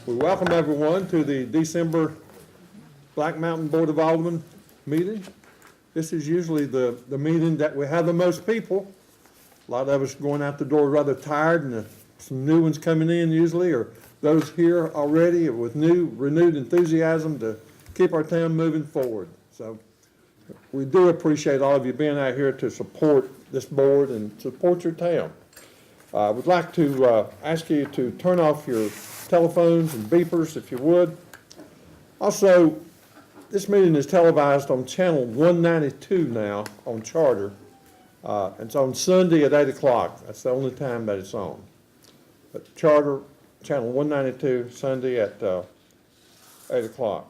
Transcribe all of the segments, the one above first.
We welcome everyone to the December Black Mountain Board of Aldermen meeting. This is usually the meeting that we have the most people. A lot of us going out the door rather tired, and some new ones coming in usually, or those here already with renewed enthusiasm to keep our town moving forward. So we do appreciate all of you being out here to support this board and support your town. I would like to ask you to turn off your telephones and beepers if you would. Also, this meeting is televised on channel 192 now on Charter. It's on Sunday at 8 o'clock. That's the only time that it's on. But Charter, channel 192, Sunday at 8 o'clock.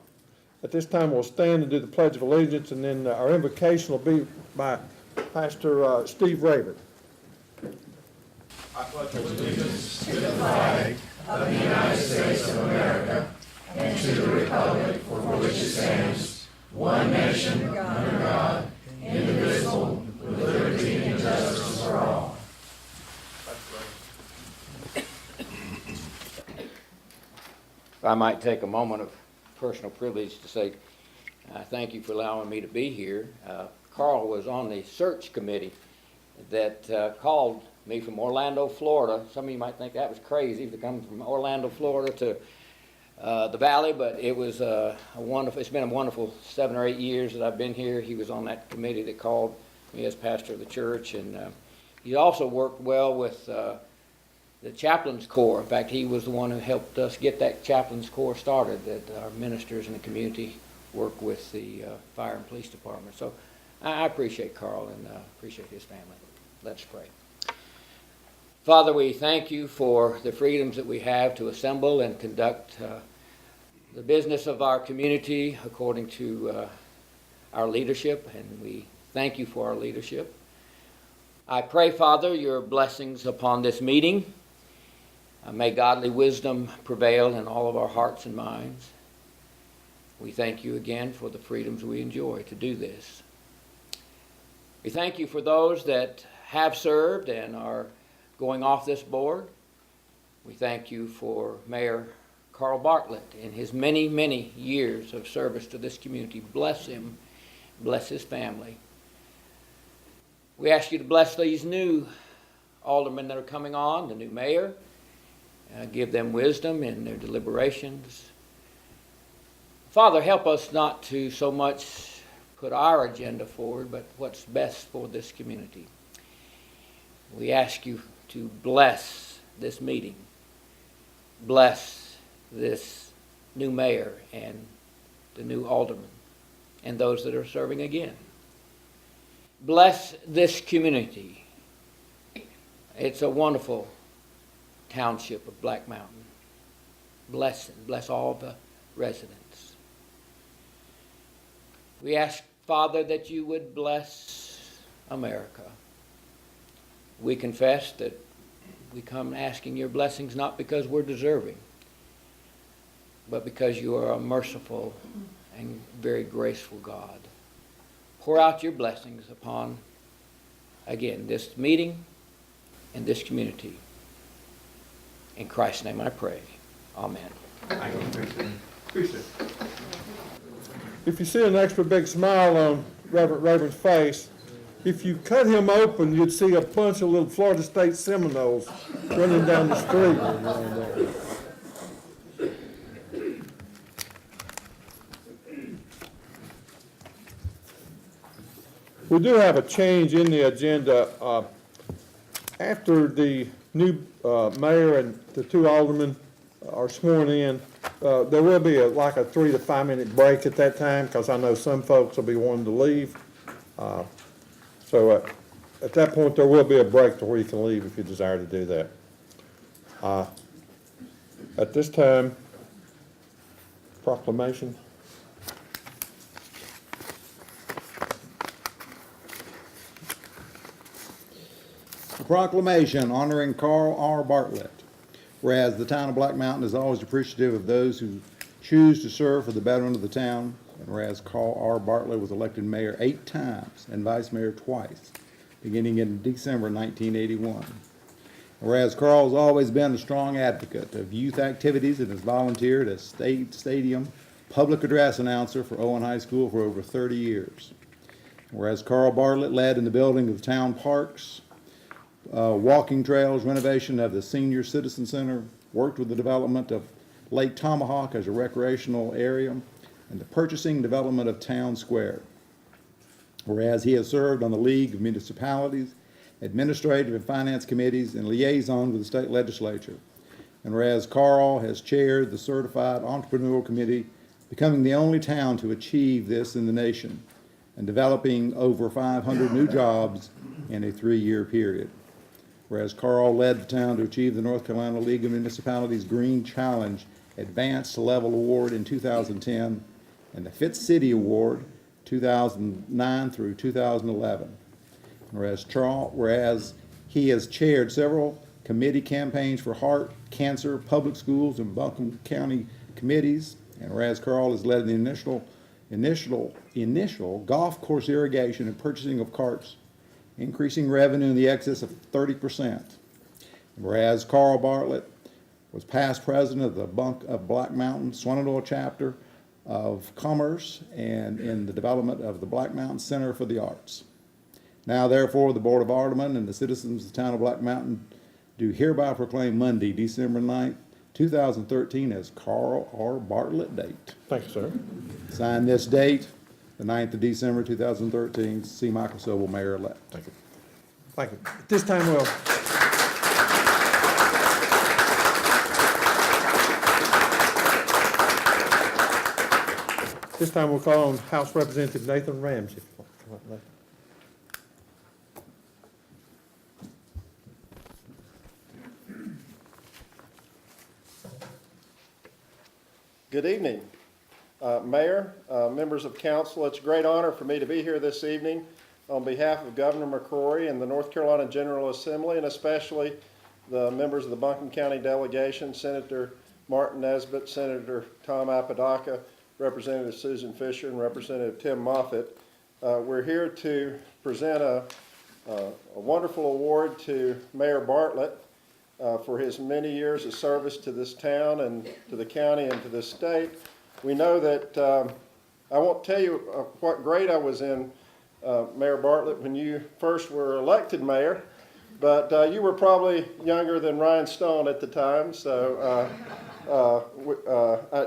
At this time, we'll stand and do the Pledge of Allegiance, and then our invocation will be by Pastor Steve Raven. I pledge allegiance to the flag of the United States of America and to the republic for which it stands, one nation, under God, indivisible, with liberty and justice for all. If I might take a moment of personal privilege to say thank you for allowing me to be here. Carl was on the search committee that called me from Orlando, Florida. Some of you might think that was crazy to come from Orlando, Florida to the Valley, but it was it's been a wonderful 7 or 8 years that I've been here. He was on that committee that called me as pastor of the church, and he also worked well with the Chaplains Corps. In fact, he was the one who helped us get that Chaplains Corps started, that our ministers in the community work with the fire and police department. So I appreciate Carl and appreciate his family. Let's pray. Father, we thank you for the freedoms that we have to assemble and conduct the business of our community according to our leadership, and we thank you for our leadership. I pray, Father, your blessings upon this meeting. May godly wisdom prevail in all of our hearts and minds. We thank you again for the freedoms we enjoy to do this. We thank you for those that have served and are going off this board. We thank you for Mayor Carl Bartlett in his many, many years of service to this community. Bless him, bless his family. We ask you to bless these new aldermen that are coming on, the new mayor. Give them wisdom in their deliberations. Father, help us not to so much put our agenda forward, but what's best for this community. We ask you to bless this meeting, bless this new mayor and the new alderman and those that are serving again. Bless this community. It's a wonderful township of Black Mountain. Bless all the residents. We ask, Father, that you would bless America. We confess that we come asking your blessings not because we're deserving, but because you are a merciful and very graceful God. Pour out your blessings upon, again, this meeting and this community. In Christ's name I pray. Amen. If you see an extra big smile on Reverend Raven's face, if you cut him open, you'd see a bunch of little Florida State Seminoles running down the street. We do have a change in the agenda. After the new mayor and the two aldermen are sworn in, there will be like a 3 to 5 minute break at that time, because I know some folks will be wanting to leave. So at that point, there will be a break to where you can leave if you desire to do that. At this time, proclamation. A proclamation honoring Carl R. Bartlett. Whereas the town of Black Mountain is always appreciative of those who choose to serve for the betterment of the town, and whereas Carl R. Bartlett was elected mayor 8 times and vice mayor twice, beginning in December 1981. Whereas Carl's always been a strong advocate of youth activities and has volunteered as stadium public address announcer for Owen High School for over 30 years. Whereas Carl Bartlett led in the building of the town parks, walking trails, renovation of the Senior Citizen Center, worked with the development of Lake Tomahawk as a recreational area, and the purchasing and development of Town Square. Whereas he has served on the League of Municipalities, Administrative and Finance Committees, and liaison with the state legislature. And whereas Carl has chaired the Certified Entrepreneurial Committee, becoming the only town to achieve this in the nation, and developing over 500 new jobs in a 3-year period. Whereas Carl led the town to achieve the North Carolina League of Municipalities Green Challenge Advanced Level Award in 2010 and the Fit City Award 2009 through 2011. Whereas he has chaired several committee campaigns for heart, cancer, public schools, and Buncombe County committees, and whereas Carl has led the initial golf course irrigation and purchasing of carts, increasing revenue in the excess of 30%. Whereas Carl Bartlett was past president of Black Mountain Shenandoah chapter of Commerce and in the development of the Black Mountain Center for the Arts. Now therefore, the Board of Aldermen and the citizens of the town of Black Mountain do hereby proclaim Monday, December 9th, 2013 as Carl R. Bartlett date. Thank you, sir. Sign this date, the 9th of December 2013, C. Michael Sobel, Mayor-elect. Thank you. Thank you. At this time, we'll call on House Representative Nathan Ramsey. Come on, Nathan. Good evening, Mayor, members of council. It's a great honor for me to be here this evening on behalf of Governor McCrory and the North Carolina General Assembly, and especially the members of the Buncombe County delegation, Senator Martin Nesbitt, Senator Tom Apodaca, Representative Susan Fisher, and Representative Tim Moffitt. We're here to present a wonderful award to Mayor Bartlett for his many years of service to this town and to the county and to the state. We know that, I won't tell you what grade I was in, Mayor Bartlett, when you first were elected mayor, but you were probably younger than Ryan Stone at the time, so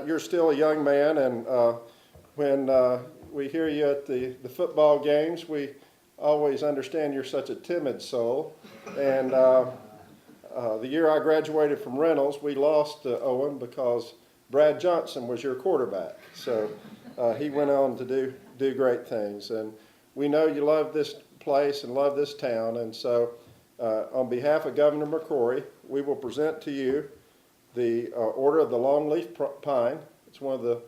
you're still a young man, and when we hear you at the football games, we always understand you're such a timid soul, and the year I graduated from Reynolds, we lost to Owen because Brad Johnson was your quarterback. So he went on to do great things. And we know you love this place and love this town. And so on behalf of Governor McCrory, we will present to you the Order of the Longleaf Pine. It's one of the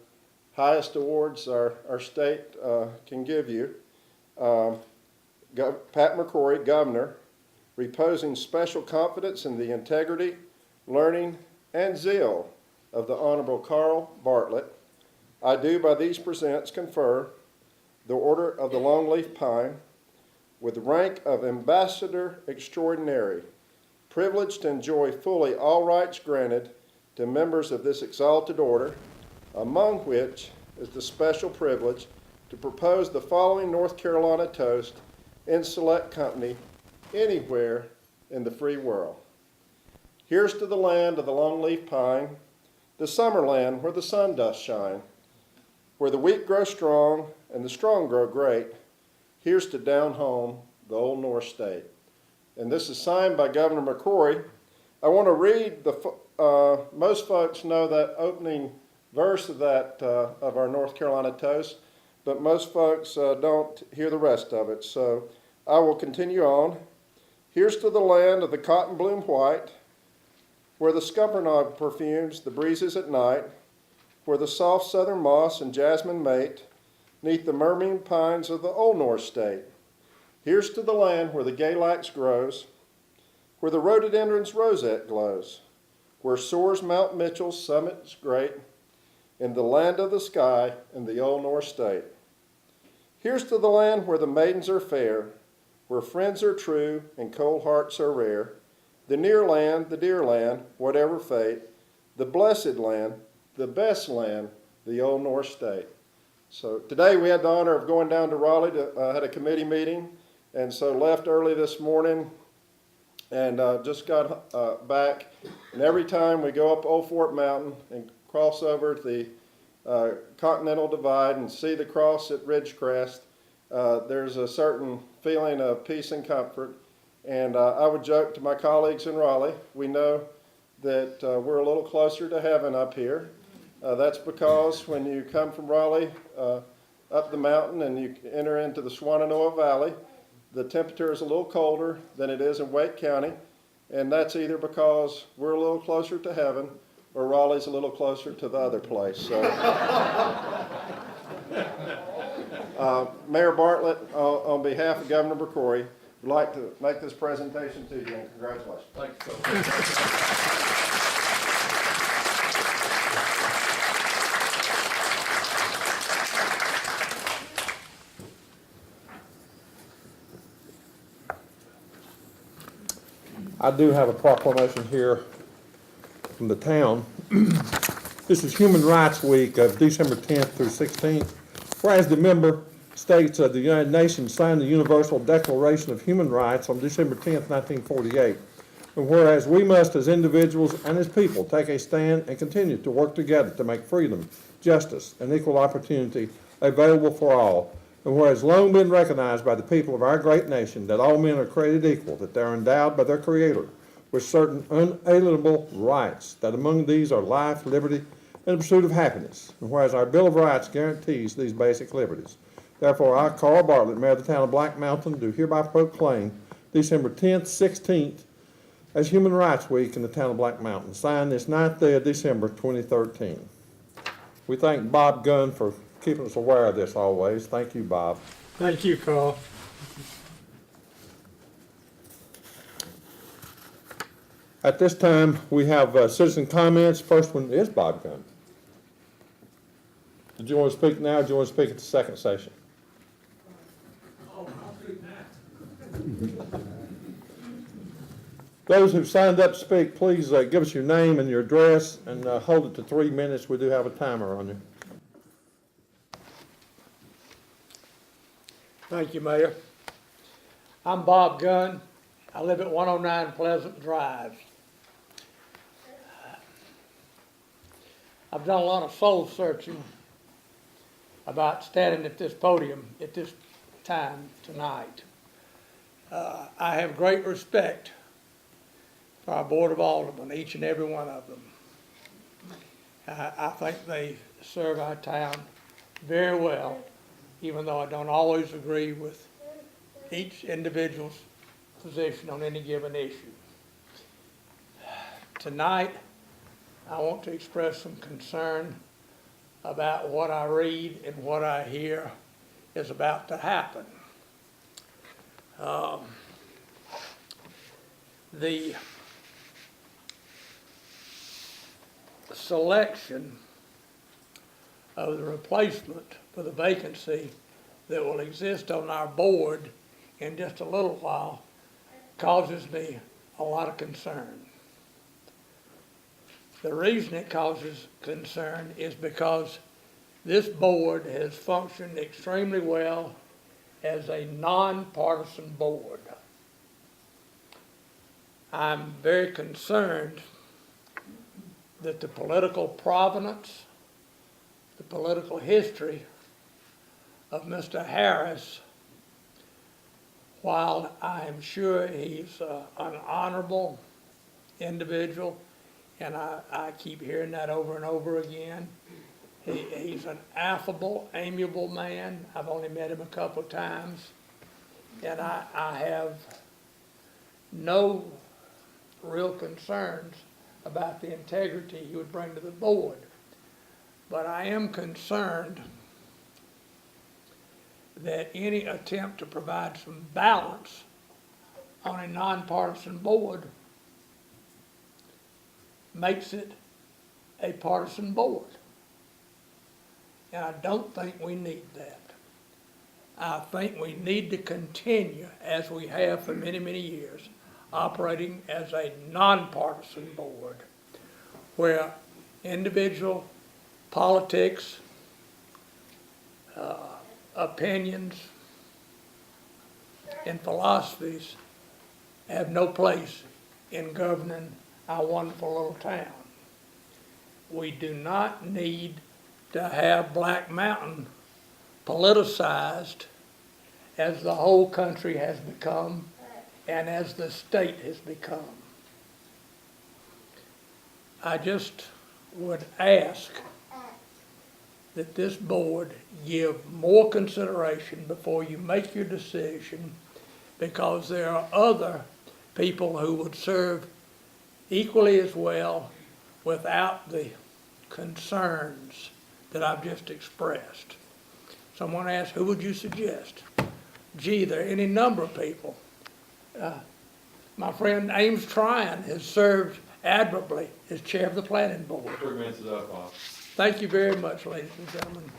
highest awards our state can give you. Pat McCrory, Governor, reposing special confidence in the integrity, learning, and zeal of the Honorable Carl Bartlett, I do by these presents confer the Order of the Longleaf Pine with the rank of Ambassador Extraordinary, privileged to enjoy fully all rights granted to members of this exalted order, among which is the special privilege to propose the following North Carolina toast in select company anywhere in the free world. Here's to the land of the longleaf pine, the summer land where the sun doth shine, where the weak grow strong and the strong grow great. Here's to down home, the old North State. And this is signed by Governor McCrory. I want to read most folks know that opening verse of of our North Carolina toast, but most folks don't hear the rest of it. So I will continue on. Here's to the land of the cotton bloom white, where the scuppernong perfumes the breezes at night, where the soft southern moss and jasmine mate, neath the murmuring pines of the old North State. Here's to the land where the galax grows, where the rhododendron's rosette glows, where soars Mount Mitchell's summits great, in the land of the sky in the old North State. Here's to the land where the maidens are fair, where friends are true and cold hearts are rare, the near land, the dear land, whatever fate, the blessed land, the best land, the old North State. So today we had the honor of going down to Raleigh to had a committee meeting, and so left early this morning and just got back. And every time we go up Old Fort Mountain and cross over the Continental Divide and see the cross at Ridgecrest, there's a certain feeling of peace and comfort. And I would joke to my colleagues in Raleigh, we know that we're a little closer to heaven up here. That's because when you come from Raleigh up the mountain and you enter into the Shenandoah Valley, the temperature is a little colder than it is in Wake County, and that's either because we're a little closer to heaven or Raleigh's a little closer to the other place. So, Mayor Bartlett, on behalf of Governor Burkori, would like to make this presentation to you, and congratulations. Thank you. I do have a proclamation here from the town. This is Human Rights Week of December 10th through 16th. Whereas the member states of the United Nations signed the Universal Declaration of Human Rights on December 10th, 1948. And whereas we must, as individuals and as people, take a stand and continue to work together to make freedom, justice, and equal opportunity available for all. And whereas long been recognized by the people of our great nation that all men are created equal, that they are endowed by their Creator with certain unalienable rights, that among these are life, liberty, and the pursuit of happiness. And whereas our Bill of Rights guarantees these basic liberties. Therefore, I, Carl Bartlett, Mayor of the town of Black Mountain, do hereby proclaim December 10th, 16th as Human Rights Week in the town of Black Mountain, signed this 9th day of December 2013. We thank Bob Gunn for keeping us aware of this always. Thank you, Bob. Thank you, Carl. At this time, we have citizen comments. First one is Bob Gunn. Did you want to speak now, or do you want to speak at the second session? Oh, I'll speak now. Those who've signed up to speak, please give us your name and your address and hold it to 3 minutes. We do have a timer on you. Thank you, Mayor. I'm Bob Gunn. I live at 109 Pleasant Drive. I've done a lot of soul searching about standing at this podium at this time tonight. I have great respect for our Board of Aldermen, each and every one of them. I think they serve our town very well, even though I don't always agree with each individual's position on any given issue. Tonight, I want to express some concern about what I read and what I hear is about to happen. The selection of the replacement for the vacancy that will exist on our board in just a little while causes me a lot of concern. The reason it causes concern is because this board has functioned extremely well as a nonpartisan board. I'm very concerned that the political provenance, the political history of Mr. Harris, while I am sure he's an honorable individual, and I keep hearing that over and over again, he's an affable, amiable man. I've only met him a couple of times, and I have no real concerns about the integrity he would bring to the board. But I am concerned that any attempt to provide some balance on a nonpartisan board makes it a partisan board. And I don't think we need that. I think we need to continue, as we have for many, many years, operating as a nonpartisan board where individual politics, opinions, and philosophies have no place in governing our wonderful little town. We do not need to have Black Mountain politicized as the whole country has become and as the state has become. I just would ask that this board give more consideration before you make your decision, because there are other people who would serve equally as well without the concerns that I've just expressed. Someone asked, who would you suggest? Gee, there are any number of people. My friend Ames Tryon has served admirably as chair of the planning board. 3 minutes is up, Bob. Thank you very much, ladies and gentlemen.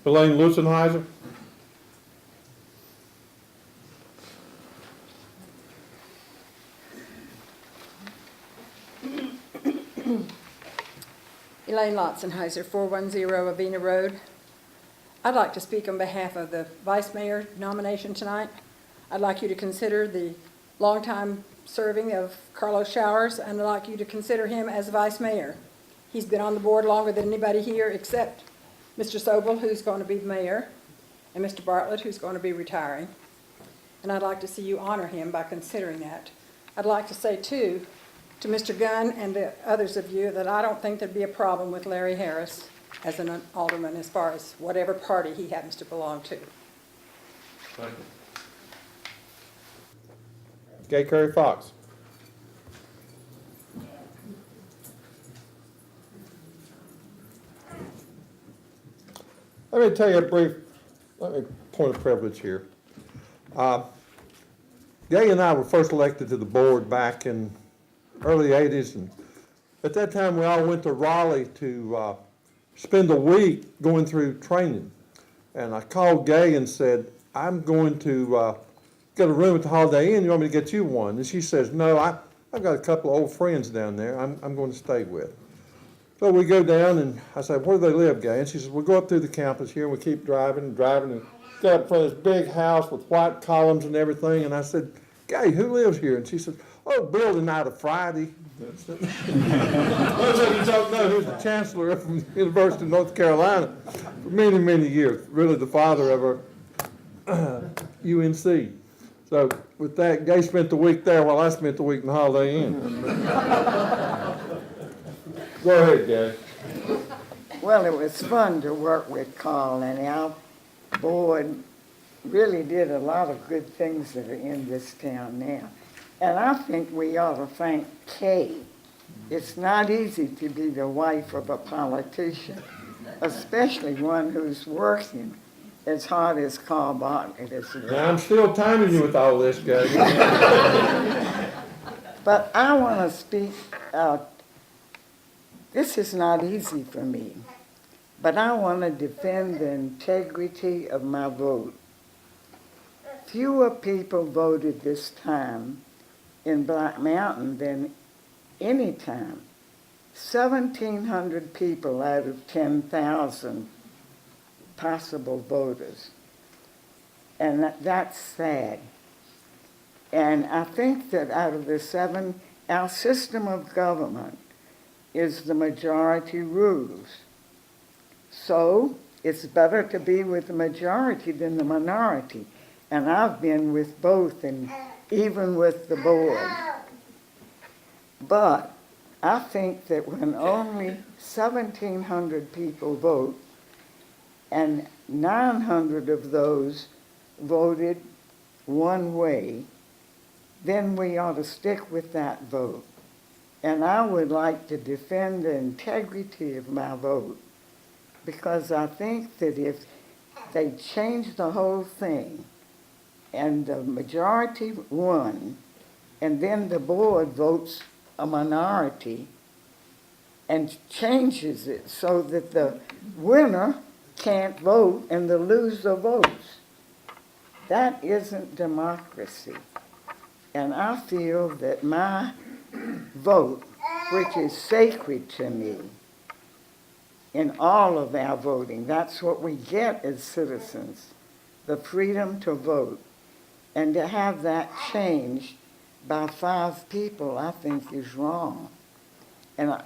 Elaine Lucenheiser. Elaine Lotzenheiser, 410 Avena Road. I'd like to speak on behalf of the vice mayor nomination tonight. I'd like you to consider the longtime serving of Carlos Showers, and I'd like you to consider him as vice mayor. He's been on the board longer than anybody here except Mr. Sobel, who's going to be mayor, and Mr. Bartlett, who's going to be retiring. And I'd like to see you honor him by considering that. I'd like to say, too, to Mr. Gunn and the others of you that I don't think there'd be a problem with Larry Harris as an alderman as far as whatever party he happens to belong to. Thank you. Gay Curry Fox. Let me tell you a brief, point of privilege here. Gay and I were first elected to the board back in early 80s, and at that time we all went to Raleigh to spend a week going through training. And I called Gay and said, I'm going to get a room at the Holiday Inn, you want me to get you one? And she says, no, I've got a couple of old friends down there I'm going to stay with. So we go down, and I said, where do they live, Gay? And she says, we'll go up through the campus here, and we keep driving and driving, and got up in front of this big house with white columns and everything. And I said, Gay, who lives here? And she said, oh, building out of Friday. That's it. I said, you don't know who's the chancellor from the University of North Carolina for many, many years, really the father of our UNC. So with that, Gay spent the week there while I spent the week in the Holiday Inn. Go ahead, Gay. Well, it was fun to work with Carl, and our board really did a lot of good things that are in this town now. And I think we ought to thank Kay. It's not easy to be the wife of a politician, especially one who's working as hard as Carl Bartlett is. Now, I'm still timing you with all this, Gay. But I want to speak out. This is not easy for me, but I want to defend the integrity of my vote. Fewer people voted this time in Black Mountain than any time. 1,700 people out of 10,000 possible voters. And that's sad. And I think that out of the seven, our system of government is the majority rules. So it's better to be with the majority than the minority. And I've been with both, and even with the board. But I think that when only 1,700 people vote, and 900 of those voted one way, then we ought to stick with that vote. And I would like to defend the integrity of my vote, because I think that if they change the whole thing and the majority won, and then the board votes a minority and changes it so that the winner can't vote and the loser votes, that isn't democracy. And I feel that my vote, which is sacred to me, in all of our voting, that's what we get as citizens, the freedom to vote. And to have that changed by 5 people, I think is wrong. And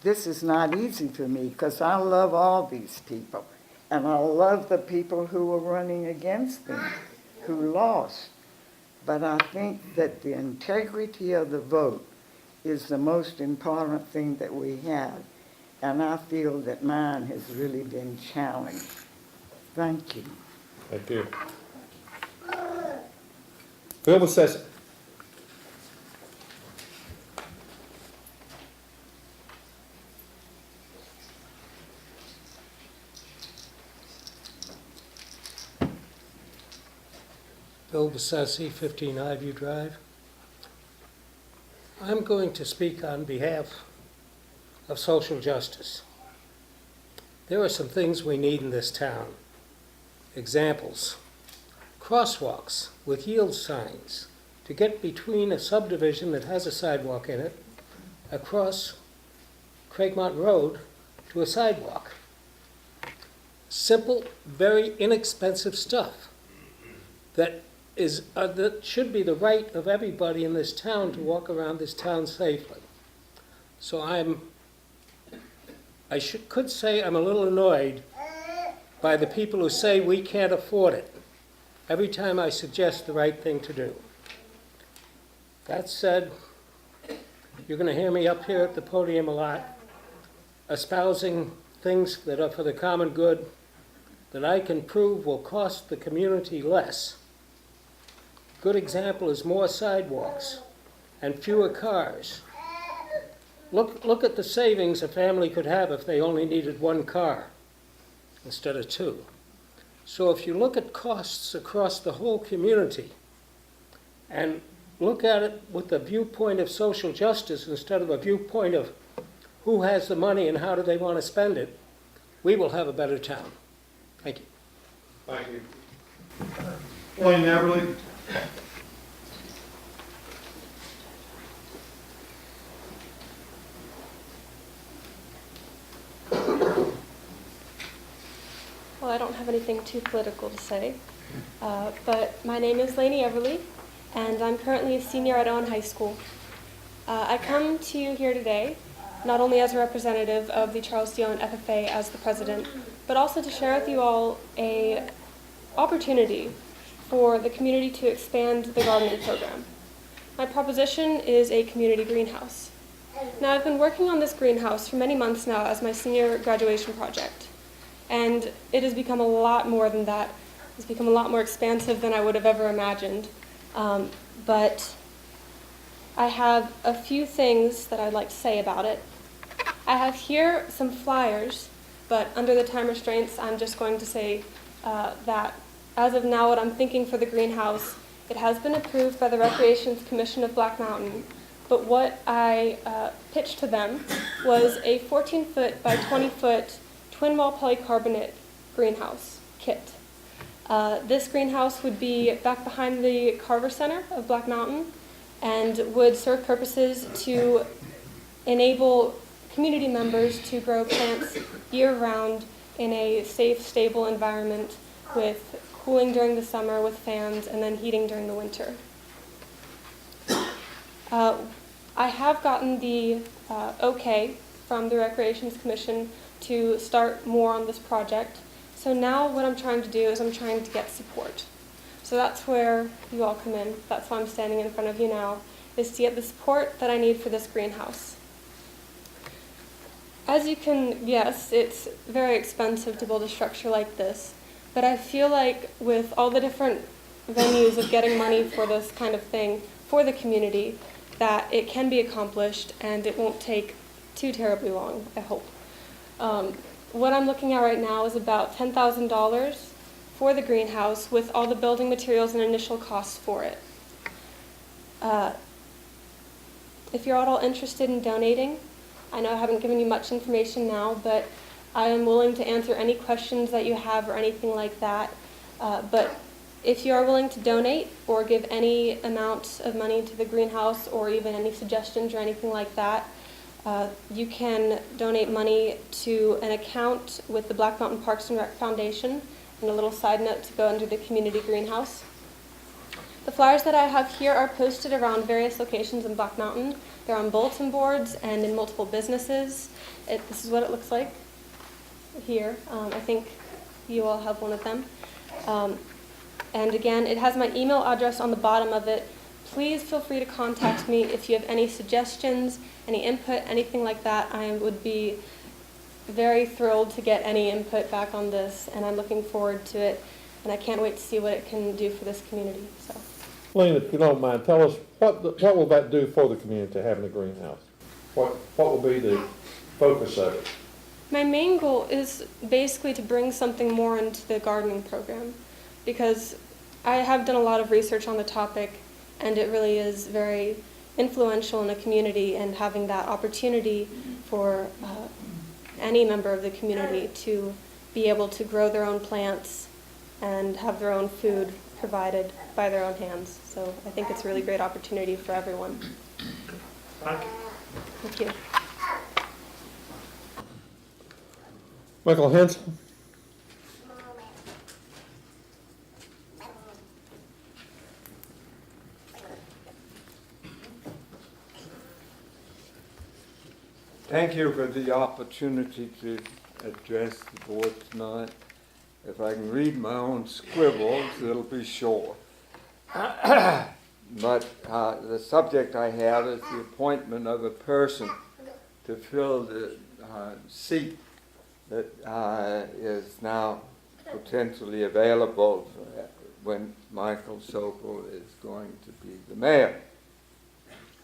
this is not easy for me because I love all these people. And I love the people who were running against them, who lost. But I think that the integrity of the vote is the most important thing that we have. And I feel that mine has really been challenged. Thank you. Thank you. Bill Bessesi. Bill Bessesi, 15 Highview Drive. I'm going to speak on behalf of social justice. There are some things we need in this town. Examples: crosswalks with yield signs to get between a subdivision that has a sidewalk in it across Craigmont Road to a sidewalk. Simple, very inexpensive stuff that should be the right of everybody in this town to walk around this town safely. So could say I'm a little annoyed by the people who say we can't afford it every time I suggest the right thing to do. That said, you're going to hear me up here at the podium a lot, espousing things that are for the common good that I can prove will cost the community less. Good example is more sidewalks and fewer cars. Look at the savings a family could have if they only needed 1 car instead of 2. So if you look at costs across the whole community and look at it with the viewpoint of social justice instead of a viewpoint of who has the money and how do they want to spend it, we will have a better town. Thank you. Thank you. Wayne Everly. Well, I don't have anything too political to say, but my name is Lainey Everly, and I'm currently a senior at Owen High School. I come to you here today not only as a representative of the Charles D. Owen FFA as the president, but also to share with you all an opportunity for the community to expand the gardening program. My proposition is a community greenhouse. Now, I've been working on this greenhouse for many months now as my senior graduation project. And it has become a lot more than that. It's become a lot more expansive than I would have ever imagined. But I have a few things that I'd like to say about it. I have here some flyers, but under the time restraints, I'm just going to say that as of now, what I'm thinking for the greenhouse, it has been approved by the Recreations Commission of Black Mountain. But what I pitched to them was a 14-foot by 20-foot twin wall polycarbonate greenhouse kit. This greenhouse would be back behind the Carver Center of Black Mountain and would serve purposes to enable community members to grow plants year-round in a safe, stable environment with cooling during the summer with fans and then heating during the winter. I have gotten the okay from the Recreations Commission to start more on this project. So now what I'm trying to do is I'm trying to get support. So that's where you all come in. That's why I'm standing in front of you now, is to get the support that I need for this greenhouse. As you can guess, it's very expensive to build a structure like this, but I feel like with all the different venues of getting money for this kind of thing for the community, that it can be accomplished and it won't take too terribly long, I hope. What I'm looking at right now is about $10,000 for the greenhouse with all the building materials and initial costs for it. If you're at all interested in donating, I know I haven't given you much information now, but I am willing to answer any questions that you have or anything like that. But If you are willing to donate or give any amount of money to the greenhouse or even any suggestions or anything like that, you can donate money to an account with the Black Mountain Parks and Rec Foundation, and a little side note to go under the community greenhouse. The flyers that I have here are posted around various locations in Black Mountain. They're on bulletin boards and in multiple businesses. This is what it looks like here. I think you all have one of them. And again, it has my email address on the bottom of it. Please feel free to contact me if you have any suggestions, any input, anything like that. I would be very thrilled to get any input back on this, and I'm looking forward to it, and I can't wait to see what it can do for this community. So, Lynn, if you don't mind, tell us, what will that do for the community, having a greenhouse? What will be the focus of it? my main goal is basically to bring something more into the gardening program, because I have done a lot of research on the topic, and it really is very influential in a community, and having that opportunity for any member of the community to be able to grow their own plants and have their own food provided by their own hands. So I think it's a really great opportunity for everyone. Thank you. Thank you. Michael Hensel? Thank you for the opportunity to address the board tonight. If I can read my own scribbles, it'll be short. But the subject I have is the appointment of a person to fill the seat that is now potentially available when Michael Sokol is going to be the mayor.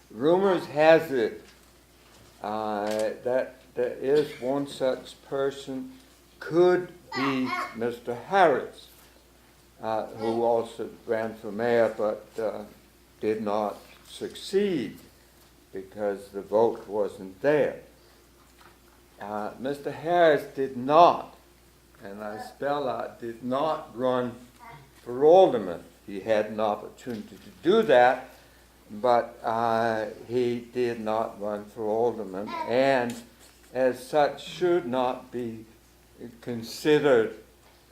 Rumors has it that there is one such person, could be Mr. Harris, who also ran for mayor but did not succeed because the vote wasn't there. Mr. Harris did not, and I spell out, did not run for alderman. He had an opportunity to do that, but he did not run for alderman, and as such should not be considered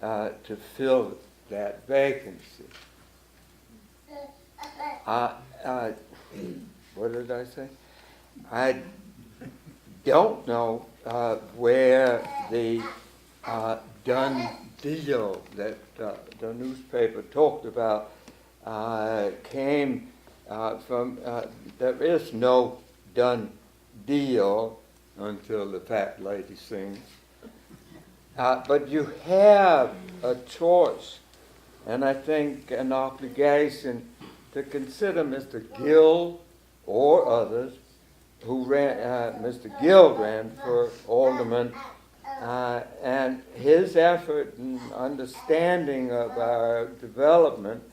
to fill that vacancy. What did I say? I don't know where the done deal that the newspaper talked about came from. There is no done deal until the fat lady sings. But you have a choice, and I think an obligation to consider Mr. Gill or others who ran. Mr. Gill ran for alderman, and his effort and understanding of our development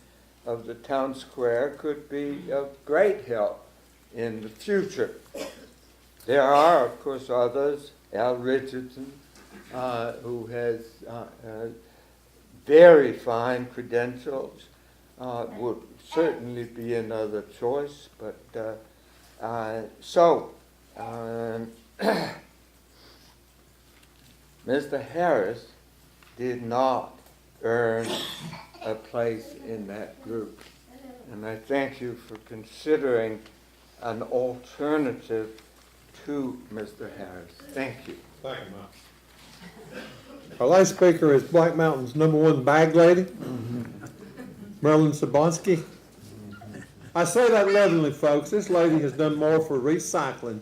of the town square could be of great help in the future. There are, of course, others, Al Richardson, who has very fine credentials, would certainly be another choice, but Mr. Harris did not earn a place in that group, and I thank you for considering an alternative to Mr. Harris. Thank you. Thank you, Mike. Our last speaker is Black Mountain's #1 bag lady, Marilyn Sabonsky. I say that lovingly, folks. This lady has done more for recycling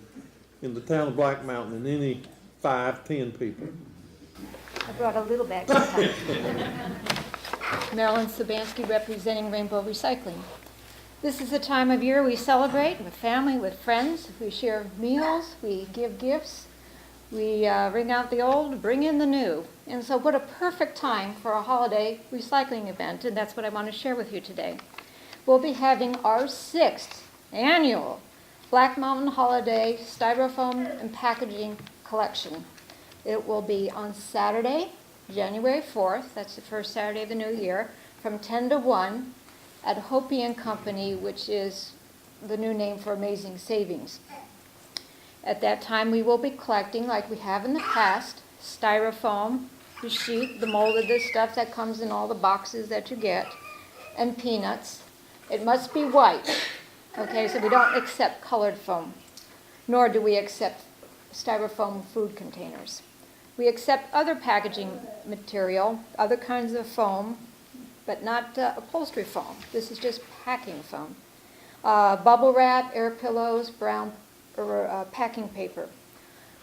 in the town of Black Mountain than any 5-10 people. I brought a little bag this time. Marilyn Sabansky, representing Rainbow Recycling. This is the time of year we celebrate with family, with friends. We share meals, we give gifts, we ring out the old, bring in the new. And so what a perfect time for a holiday recycling event, and that's what I want to share with you today. We'll be having our 6th annual Black Mountain Holiday Styrofoam and Packaging Collection. It will be on Saturday, January 4th, that's the first Saturday of the new year, from 10 to 1 at Hopi and Company, which is the new name for Amazing Savings. At that time, we will be collecting, like we have in the past, styrofoam, the sheet, the molded, the stuff that comes in all the boxes that you get, and peanuts. It must be white, okay, so we don't accept colored foam, nor do we accept styrofoam food containers. We accept other packaging material, other kinds of foam, but not upholstery foam. This is just packing foam. Bubble wrap, air pillows, brown or packing paper.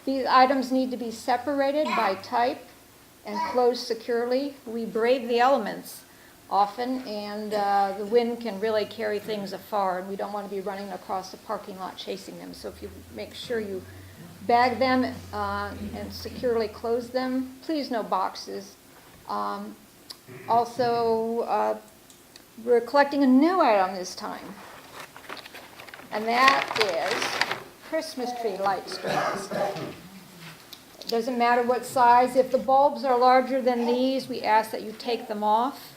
These items need to be separated by type and closed securely. We brave the elements often, and the wind can really carry things afar, and we don't want to be running across the parking lot chasing them. So if you make sure you bag them and securely close them, please no boxes. Also, we're collecting a new item this time, and that is Christmas tree light strings. It doesn't matter what size. If the bulbs are larger than these, we ask that you take them off,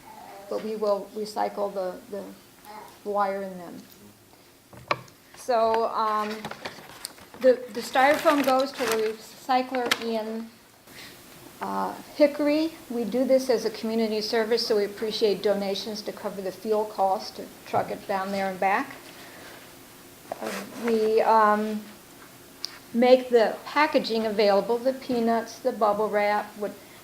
but we will recycle the wire in them. So the styrofoam goes to the recycler in Hickory. We do this as a community service, so we appreciate donations to cover the fuel cost to truck it down there and back. We make the packaging available, the peanuts, the bubble wrap,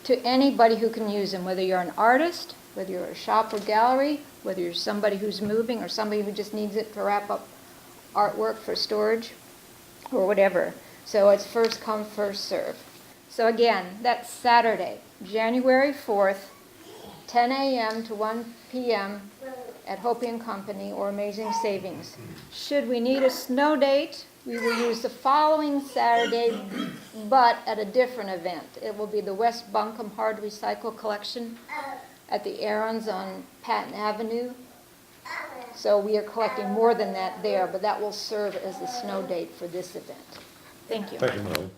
to anybody who can use them, whether you're an artist, whether you're a shop or gallery, whether you're somebody who's moving or somebody who just needs it to wrap up artwork for storage or whatever. So it's first come, first serve. So again, that's Saturday, January 4th, 10 a.m. to 1 p.m. at Hopi and Company or Amazing Savings. Should we need a snow date, we will use the following Saturday, but at a different event. It will be the West Buncombe Hard Recycle Collection at the Aarons on Patton Avenue. So we are collecting more than that there, but that will serve as the snow date for this event. Thank you. Thank you, Molly.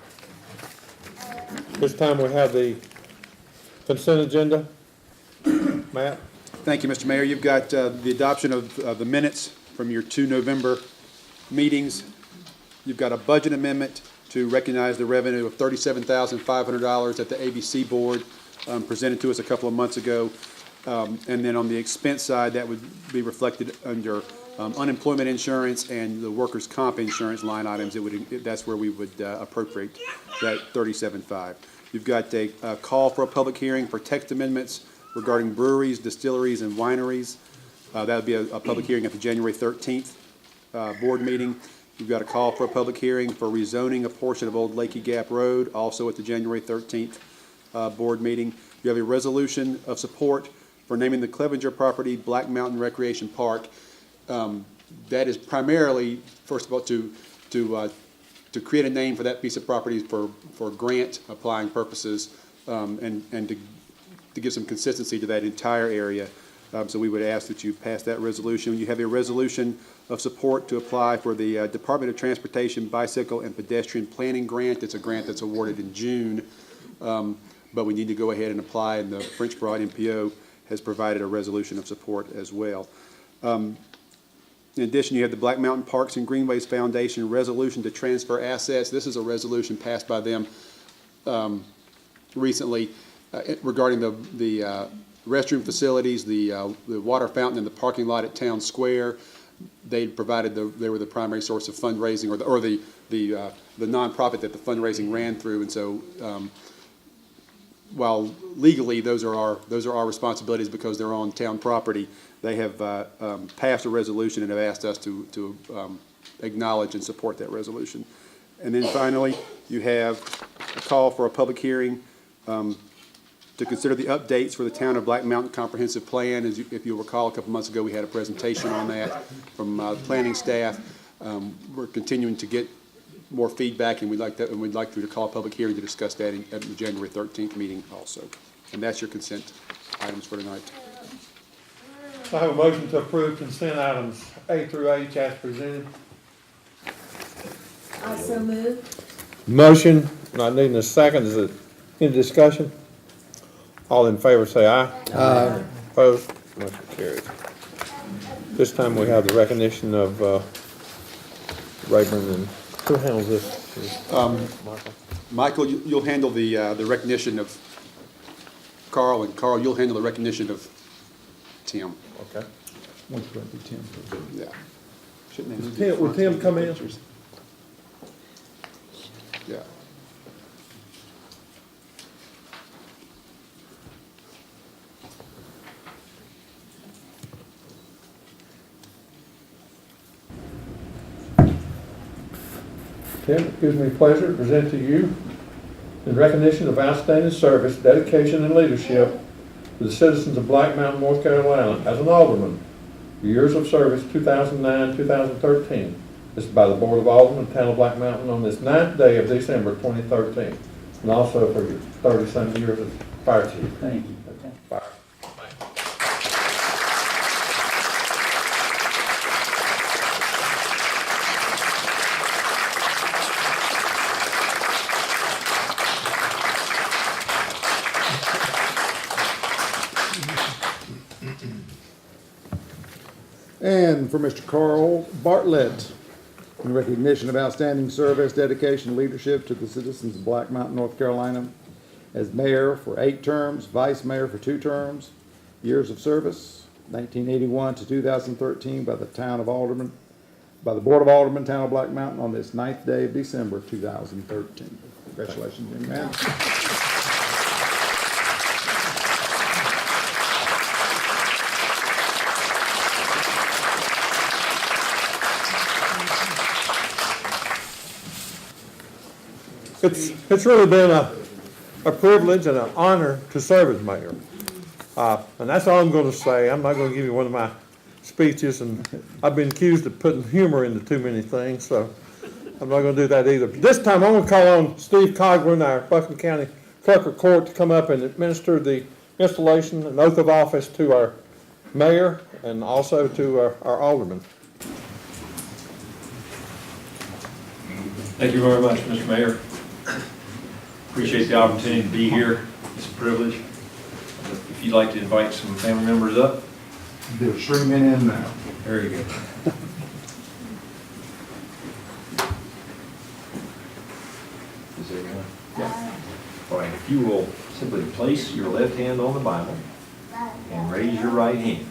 This time we have the consent agenda. Matt? Thank you, Mr. Mayor. You've got the adoption of the minutes from your 2 November meetings. You've got a budget amendment to recognize the revenue of $37,500 at the ABC Board presented to us a couple of months ago. And then on the expense side, that would be reflected under unemployment insurance and the workers' comp insurance line items. That's where we would appropriate that $37,500. You've got a call for a public hearing for text amendments regarding breweries, distilleries, and wineries. That would be a public hearing at the January 13th board meeting. You've got a call for a public hearing for rezoning a portion of Old Lakey Gap Road, also at the January 13th board meeting. You have a resolution of support for naming the Clevenger property Black Mountain Recreation Park. That is primarily, first of all, to create a name for that piece of property for grant applying purposes, and to give some consistency to that entire area. So we would ask that you pass that resolution. You have a resolution of support to apply for the Department of Transportation Bicycle and Pedestrian Planning Grant. It's a grant that's awarded in June, but we need to go ahead and apply, and the French Broad MPO has provided a resolution of support as well. In addition, you have the Black Mountain Parks and Greenways Foundation resolution to transfer assets. This is a resolution passed by them recently regarding the restroom facilities, the water fountain in the parking lot at Town Square. They provided they were the primary source of fundraising, or the nonprofit that the fundraising ran through, and so while legally those are our responsibilities because they're on town property, they have passed a resolution and have asked us to acknowledge and support that resolution. And then finally, you have a call for a public hearing to consider the updates for the Town of Black Mountain Comprehensive Plan. If you'll recall, a couple months ago, we had a presentation on that from planning staff. We're continuing to get more feedback, and we'd like to call a public hearing to discuss that at the January 13th meeting also. And that's your consent items for tonight. I have a motion to approve consent items A through H as presented. I so move. Motion, not needing a second. Is it in discussion? All in favor say aye. Aye. Opposed? Motion carries. This time we have the recognition of Rayburn, and who handles this? Michael? Michael, you'll handle the recognition of Carl, and Carl, you'll handle the recognition of Tim. Okay. Yeah. Shouldn't they do Tim, will Tim come in? pictures? Yeah. Tim, it gives me pleasure to present to you in recognition of outstanding service, dedication, and leadership to the citizens of Black Mountain, North Carolina, as an alderman. Years of service, 2009-2013. This is by the Board of Aldermen, Town of Black Mountain, on this 9th day of December 2013. And also for your 30-some years as fire chief. Thank you. Fire. And for Mr. Carl Bartlett, in recognition of outstanding service, dedication, and leadership to the citizens of Black Mountain, North Carolina, as mayor for 8 terms, vice mayor for 2 terms, years of service, 1981 to 2013 by the town of Aldermen, by the Board of Aldermen, Town of Black Mountain, on this 9th day of December 2013. Congratulations, young man. It's really been a privilege and an honor to serve as mayor. And that's all I'm going to say. I'm not going to give you one of my speeches, and I've been accused of putting humor into too many things, so I'm not going to do that either. This time I'm going to call on Steve Coghlan, our Buncombe County Clerk of Court, to come up and administer the installation and oath of office to our mayor and also to our aldermen. Thank you very much, Mr. Mayor. Appreciate the opportunity to be here. It's a privilege. If you'd like to invite some family members up. They're streaming in now. Very good. Is everyone? Yeah. All right, if you will simply place your left hand on the Bible and raise your right hand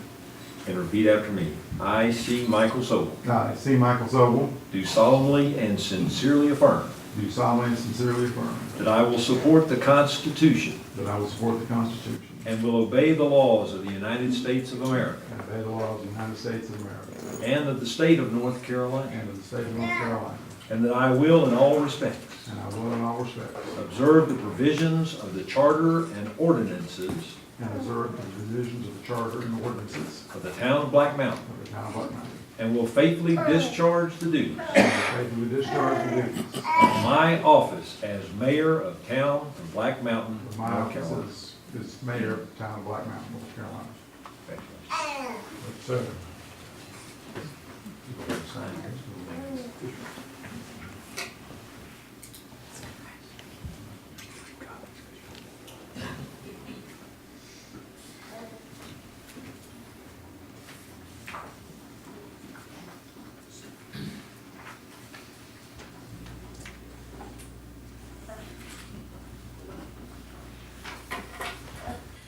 and repeat after me. I, C. Michael Sobel, I, C. Michael Sobel, do solemnly and sincerely affirm do solemnly and sincerely affirm that I will support the Constitution that I will support the Constitution and will obey the laws of the United States of America and obey the laws of the United States of America and of the state of North Carolina, and of the state of North Carolina, and that I will in all respects and I will in all respects observe the provisions of the charter and ordinances and observe the provisions of the charter and ordinances of the town of Black Mountain, of the town of Black Mountain, and will faithfully discharge the duties and will faithfully discharge the duties of my office as mayor of town of Black Mountain, of my North office Carolina. as mayor of the town of Black Mountain, North Carolina. Congratulations. So,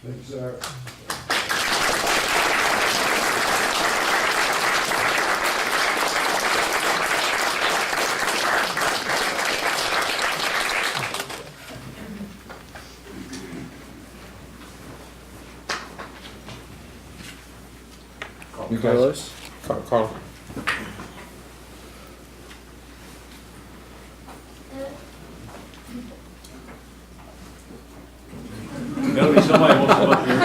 thank you, sir. You guys, Carl. Maybe somebody wants to come up here.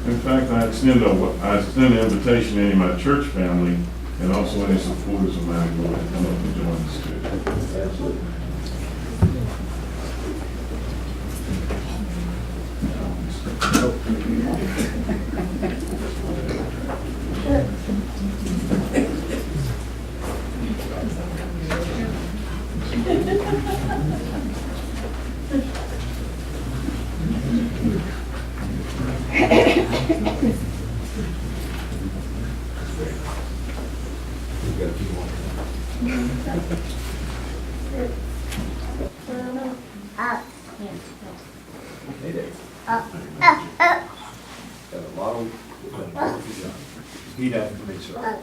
In fact, I extend an invitation to any of my church family and also any supporters of mine who want to come up and join us too. Absolutely. You got a few more. Hey there. Got a lot of, repeat after me, sir.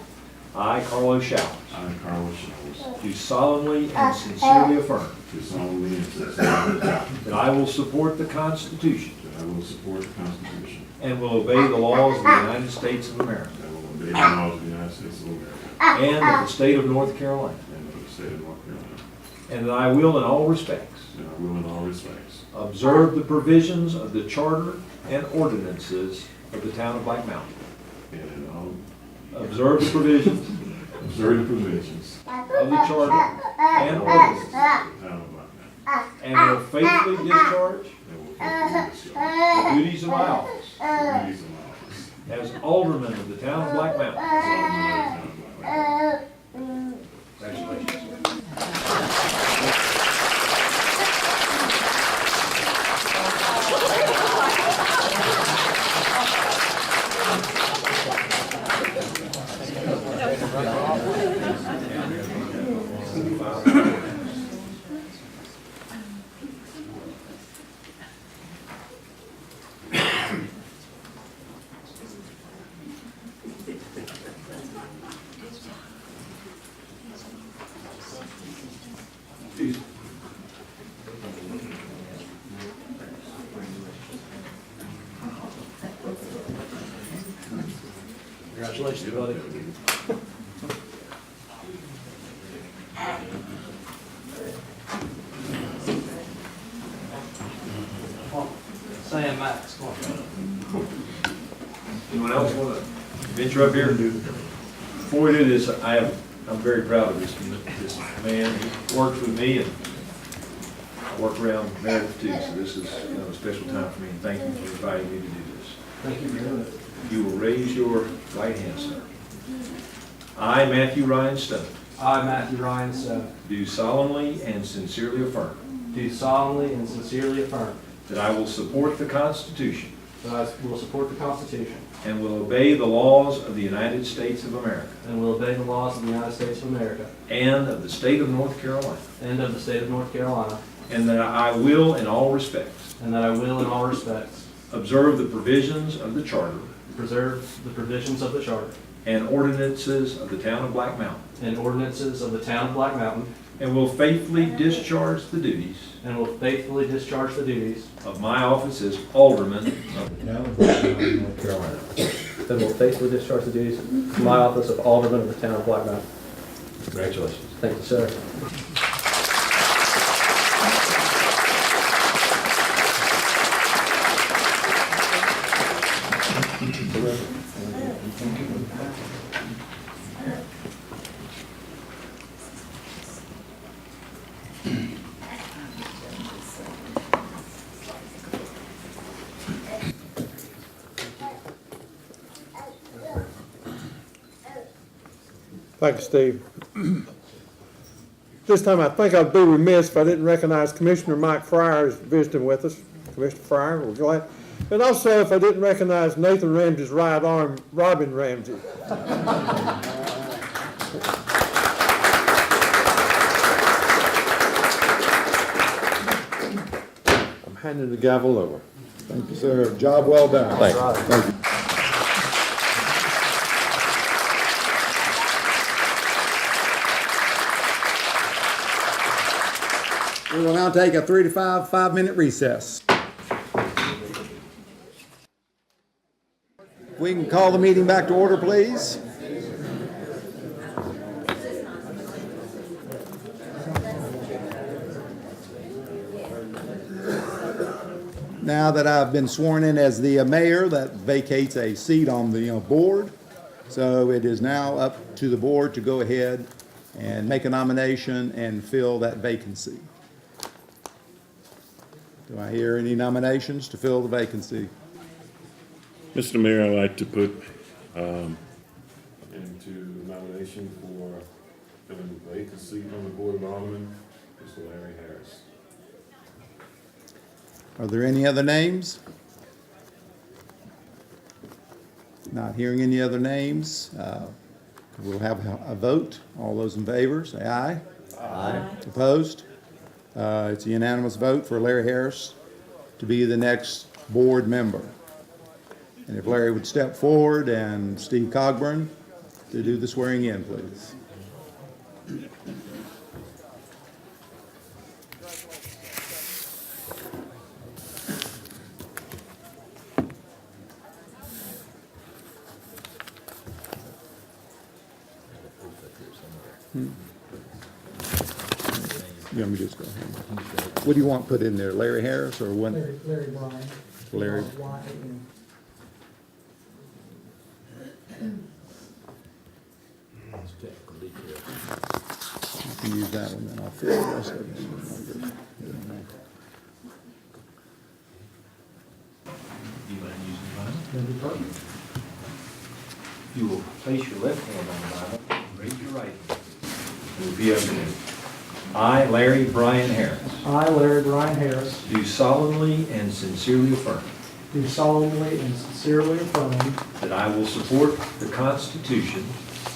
I, Carlos Showers, I, Carlos Showers, do solemnly and sincerely affirm do solemnly and sincerely that that I will support the Constitution I will support the Constitution and will obey the laws of the United States of America and will obey the laws of the United States of America and of the state of North Carolina, and of the state of North Carolina, and that I will in all respects and I will in all respects observe the provisions of the charter and ordinances of the town of Black Mountain. and in all Observe the provisions observe the provisions of the charter and ordinances, of the town of Black Mountain, and will faithfully discharge and will faithfully discharge the duties of my office the duties of my office as Alderman of the town of Black Mountain. as Alderman of the town of Black Mountain. Congratulations. Congratulations, buddy. Sam Max, come on. Anyone else want to venture up here? Before we do this, I'm very proud of this man. He works with me, and I work around Meredith too, so this is a special time for me, and thank you for inviting me to do this. Thank you for doing it. You will raise your right hand, sir. I, Matthew Ryan Stone, I, Matthew Ryan Stone, do solemnly and sincerely affirm do solemnly and sincerely affirm that I will support the Constitution that I will support the Constitution and will obey the laws of the United States of America and will obey the laws of the United States of America and of the state of North Carolina, and of the state of North Carolina, and that I will in all respects and that I will in all respects observe the provisions of the charter preserve the provisions of the charter and ordinances of the town of Black Mountain, and ordinances of the town of Black Mountain, and will faithfully discharge the duties and will faithfully discharge the duties of my office as Alderman of the town of Black Mountain, North Carolina. and will faithfully discharge the duties of my office of Alderman of the town of Black Mountain. Congratulations. Thank you, sir. Thank you, Steve. This time, I think I'd be remiss if I didn't recognize Commissioner Mike Fryer is visiting with us. Commissioner Fryer, we're glad. And also, if I didn't recognize Nathan Ramsey's right arm, Robin Ramsey. I'm handing the gavel over. Thank you, sir. Job well done. Thank you. Thank you. We will now take a 3 to 5-minute recess. We can call the meeting back to order, please. Now that I've been sworn in as the mayor, that vacates a seat on the board. So it is now up to the board to go ahead and make a nomination and fill that vacancy. Do I hear any nominations to fill the vacancy? Mr. Mayor, I'd like to put into nomination for filling the vacant seat on the Board of Aldermen, Mr. Larry Harris. Are there any other names? Not hearing any other names. We'll have a vote. All those in favor, say aye. Aye. Opposed? It's a unanimous vote for Larry Harris to be the next board member. And if Larry would step forward and Steve Cogburn to do the swearing in, please. You want me to just go ahead? What do you want put in there, Larry Harris or when? Larry Bryan. Larry. Y-A-N. You can use that one, then I'll fill the rest of it. You mind using mine? That'd be perfect. You will place your left hand on the Bible and raise your right hand. And repeat after me. I, Larry Bryan Harris, I, Larry Bryan Harris, do solemnly and sincerely affirm do solemnly and sincerely affirm that I will support the Constitution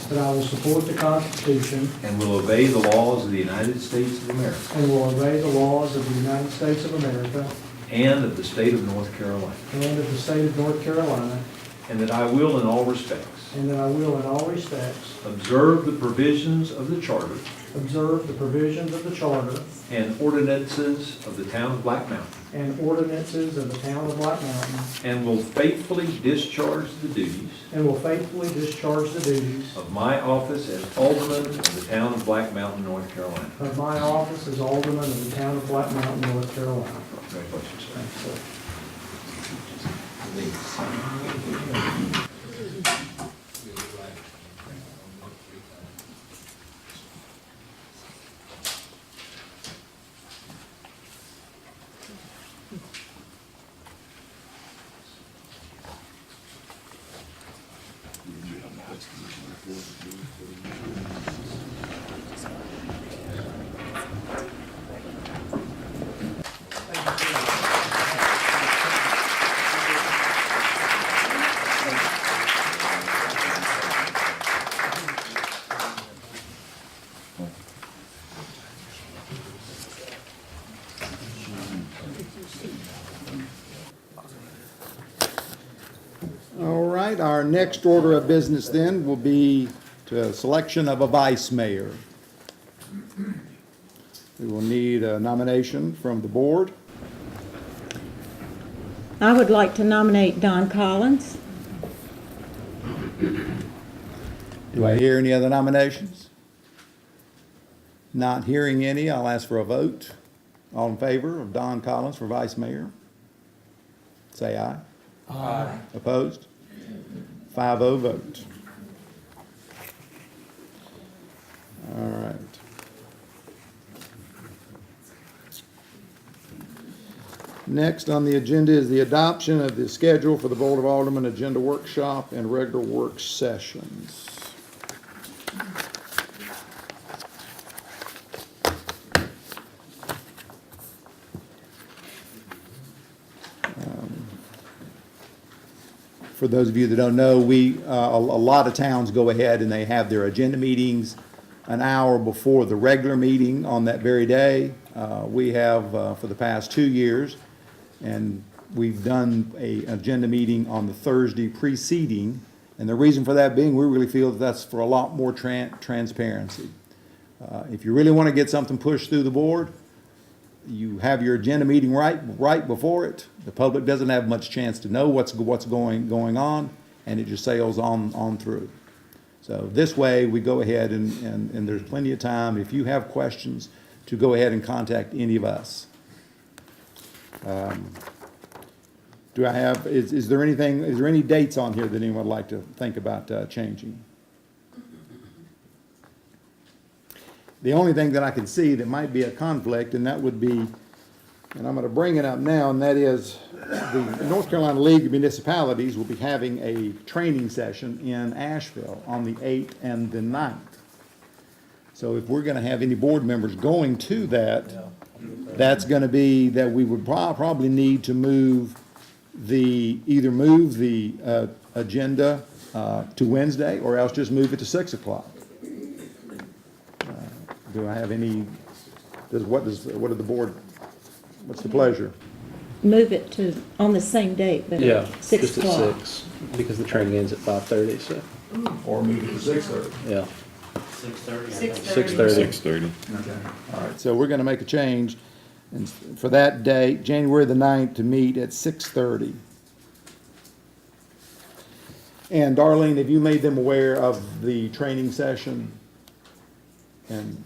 that I will support the Constitution and will obey the laws of the United States of America and will obey the laws of the United States of America and of the state of North Carolina, and of the state of North Carolina, and that I will in all respects and that I will in all respects observe the provisions of the Charter observe the provisions of the Charter and ordinances of the town of Black Mountain, and ordinances of the town of Black Mountain, and will faithfully discharge the duties and will faithfully discharge the duties of my office as Alderman of the town of Black Mountain, North Carolina. of my office as Alderman of the town of Black Mountain, North Carolina. Congratulations, sir. Thanks, sir. All right, our next order of business then will be to selection of a vice mayor. We will need a nomination from the board. I would like to nominate Don Collins. Do I hear any other nominations? Not hearing any, I'll ask for a vote. All in favor of Don Collins for vice mayor? Say aye. Aye. Opposed? 5-0 vote. All right. Next on the agenda is the adoption of the schedule for the Board of Aldermen agenda workshop and regular work sessions. For those of you that don't know, a lot of towns go ahead and they have their agenda meetings an hour before the regular meeting on that very day. We have for the past 2 years, and we've done an agenda meeting on the Thursday preceding. And the reason for that being, we really feel that that's for a lot more transparency. If you really want to get something pushed through the board, you have your agenda meeting right before it. The public doesn't have much chance to know what's going on, and it just sails on through. So this way, we go ahead and there's plenty of time, if you have questions, to go ahead and contact any of us. Do I have, is there any dates on here that anyone would like to think about changing? The only thing that I can see that might be a conflict, and that would be, and I'm going to bring it up now, and that is the North Carolina League of Municipalities will be having a training session in Asheville on the 8th and the 9th. So if we're going to have any board members going to that, that's going to be that we would probably need to move the agenda to Wednesday, or else just move it to 6 o'clock. Do I have any, what are the board, what's the pleasure? Move it to, on the same date, but Yeah, 6 just at o'clock. 6, because the training ends at 5:30, so, Or move it to 6:30. yeah. 6:30. 6:30. 6:30. Okay. All right, so we're gonna make a change, and for that date, January the 9th, to meet at 6:30. And Darlene, have you made them aware of the training session? And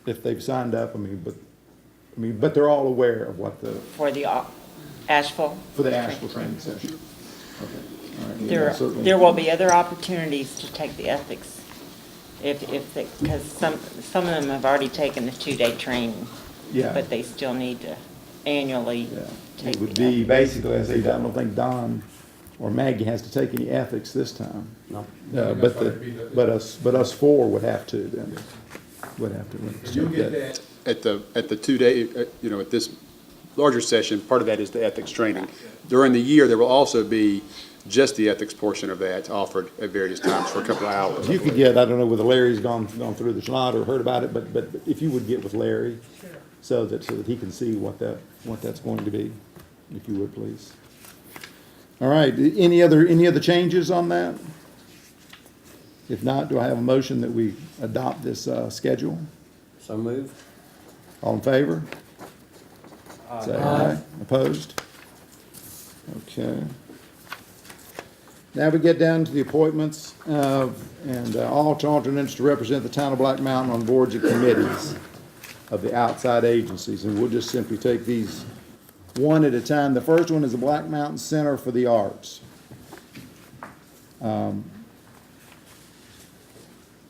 if they've signed up, but they're all aware of what For the Asheville, for the Asheville training session? Okay, all right. there, Certainly. there will be other opportunities to take the ethics. Because some of them have already taken the 2-day training. Yeah. But they still need to annually Yeah, take it would the be, basically, I say, I don't think Don or Maggie has to take any ethics this time. No. But us four would have to then, would have to. You'll get that. At the 2-day, at this larger session, part of that is the ethics training. During the year, there will also be just the ethics portion of that offered at various times for a couple of hours. You could get, I don't know whether Larry's gone through this or not, or heard about it, but if you would get with Larry, so that he can see what that's going to be, if you would, please. All right, any other changes on that? If not, do I have a motion that we adopt this schedule? So moved. All in favor? Say aye. Opposed? Okay. Now we get down to the appointments of, and alternates to represent the town of Black Mountain on boards and committees of the outside agencies, and we'll just simply take these one at a time. The first one is the Black Mountain Center for the Arts. And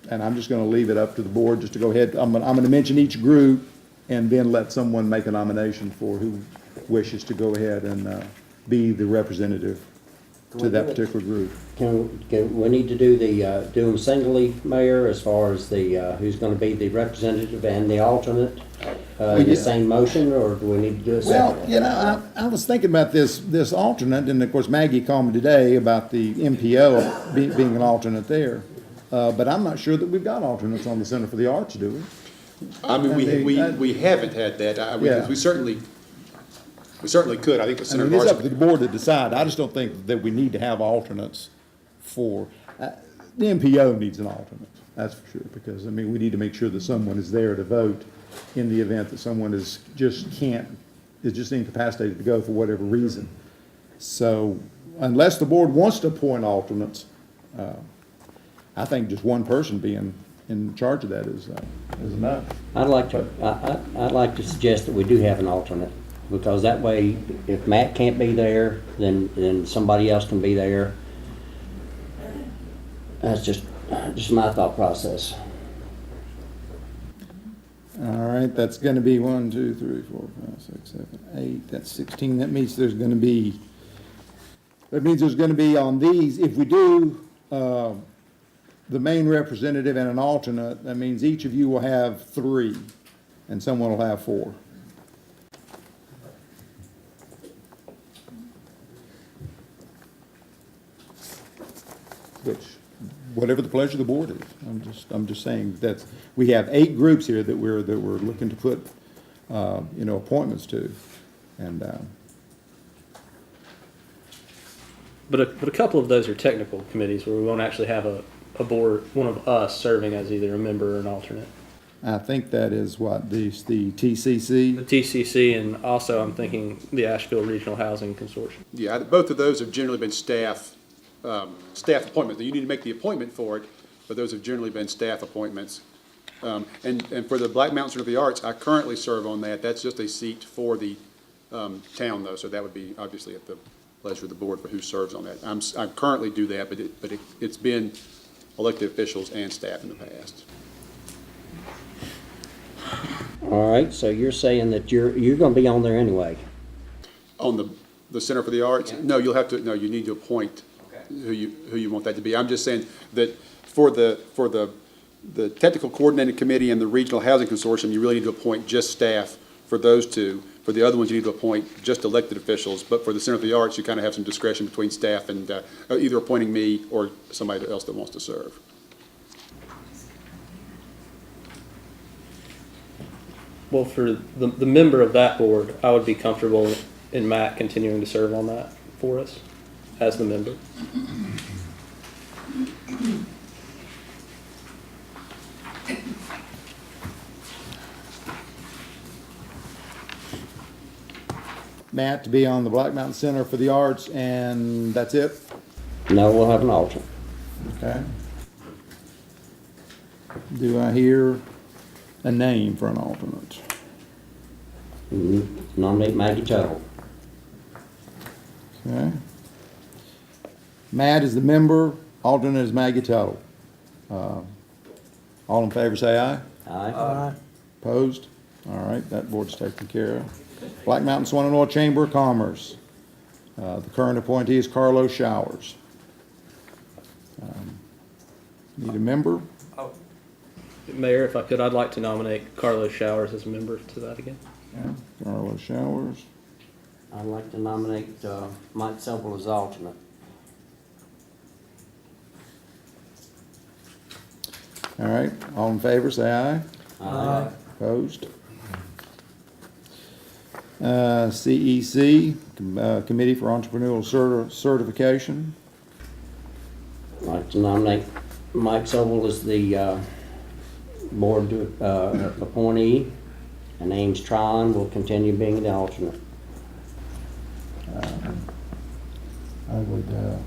I'm just gonna leave it up to the board just to go ahead. I'm gonna mention each group and then let someone make a nomination for who wishes to go ahead and be the representative to that particular group. Can we need to do them singly, Mayor, as far as who's gonna be the representative and the alternate in the same motion, or do we need to do it separately? Well, I was thinking about this alternate, and of course Maggie called me today about the MPO being an alternate there. But I'm not sure that we've got alternates on the Center for the Arts, do we? I mean, we haven't had that. Yeah. We certainly could. I think the Center I of mean, it's Arts. up to the board to decide. I just don't think that we need to have alternates for, the MPO needs an alternate, that's for sure, because, I mean, we need to make sure that someone is there to vote in the event that someone is just incapacitated to go for whatever reason. So, unless the board wants to appoint alternates, I think just one person being in charge of that is enough. I'd like to suggest that we do have an alternate, because that way, if Matt can't be there, then somebody else can be there. That's just my thought process. All right, that's gonna be 1, 2, 3, 4, 5, 6, 7, 8, that's 16. That means there's gonna be on these, if we do, the main representative and an alternate, that means each of you will have 3, and someone will have 4. Which, whatever the pleasure of the board is, I'm just saying that we have 8 groups here that we're looking to put, appointments to, and, But a couple of those are technical committees where we won't actually have a board, one of us serving as either a member or an alternate. I think that is what, the TCC? The TCC, and also I'm thinking the Asheville Regional Housing Consortium. Yeah, both of those have generally been staff appointments. You need to make the appointment for it, but those have generally been staff appointments. And for the Black Mountain Center of the Arts, I currently serve on that. That's just a seat for the town, though, so that would be obviously at the pleasure of the board for who serves on that. I currently do that, but it's been elected officials and staff in the past. All right, so you're saying that you're going to be on there anyway? On the Center for the Arts? Yeah. No, you need to appoint who you want that to be. I'm just saying that for the technical coordinating committee and the regional housing consortium, you really need to appoint just staff for those two. For the other ones, you need to appoint just elected officials, but for the Center for the Arts, you kind of have some discretion between staff and either appointing me or somebody else that wants to serve. Well, for the member of that board, I would be comfortable in Matt continuing to serve on that for us as the member. Matt to be on the Black Mountain Center for the Arts, and that's it? No, we'll have an alternate. Okay. Do I hear a name for an alternate? Nominate Maggie Tuttle. Okay. Matt is the member, alternate is Maggie Tuttle. All in favor say aye. Aye. Opposed? All right, that board's taken care of. Black Mountain Swannanoa Chamber of Commerce. The current appointee is Carlos Showers. Need a member? Mayor, if I could, I'd like to nominate Carlos Showers as a member to that again. Yeah, Carlos Showers. I'd like to nominate Mike Sobel as alternate. All right, all in favor, say aye. Aye. Opposed? CEC, Committee for Entrepreneurial Certification. I'd like to nominate Mike Sobel as the board appointee, and Ames Tryon will continue being the alternate. I would,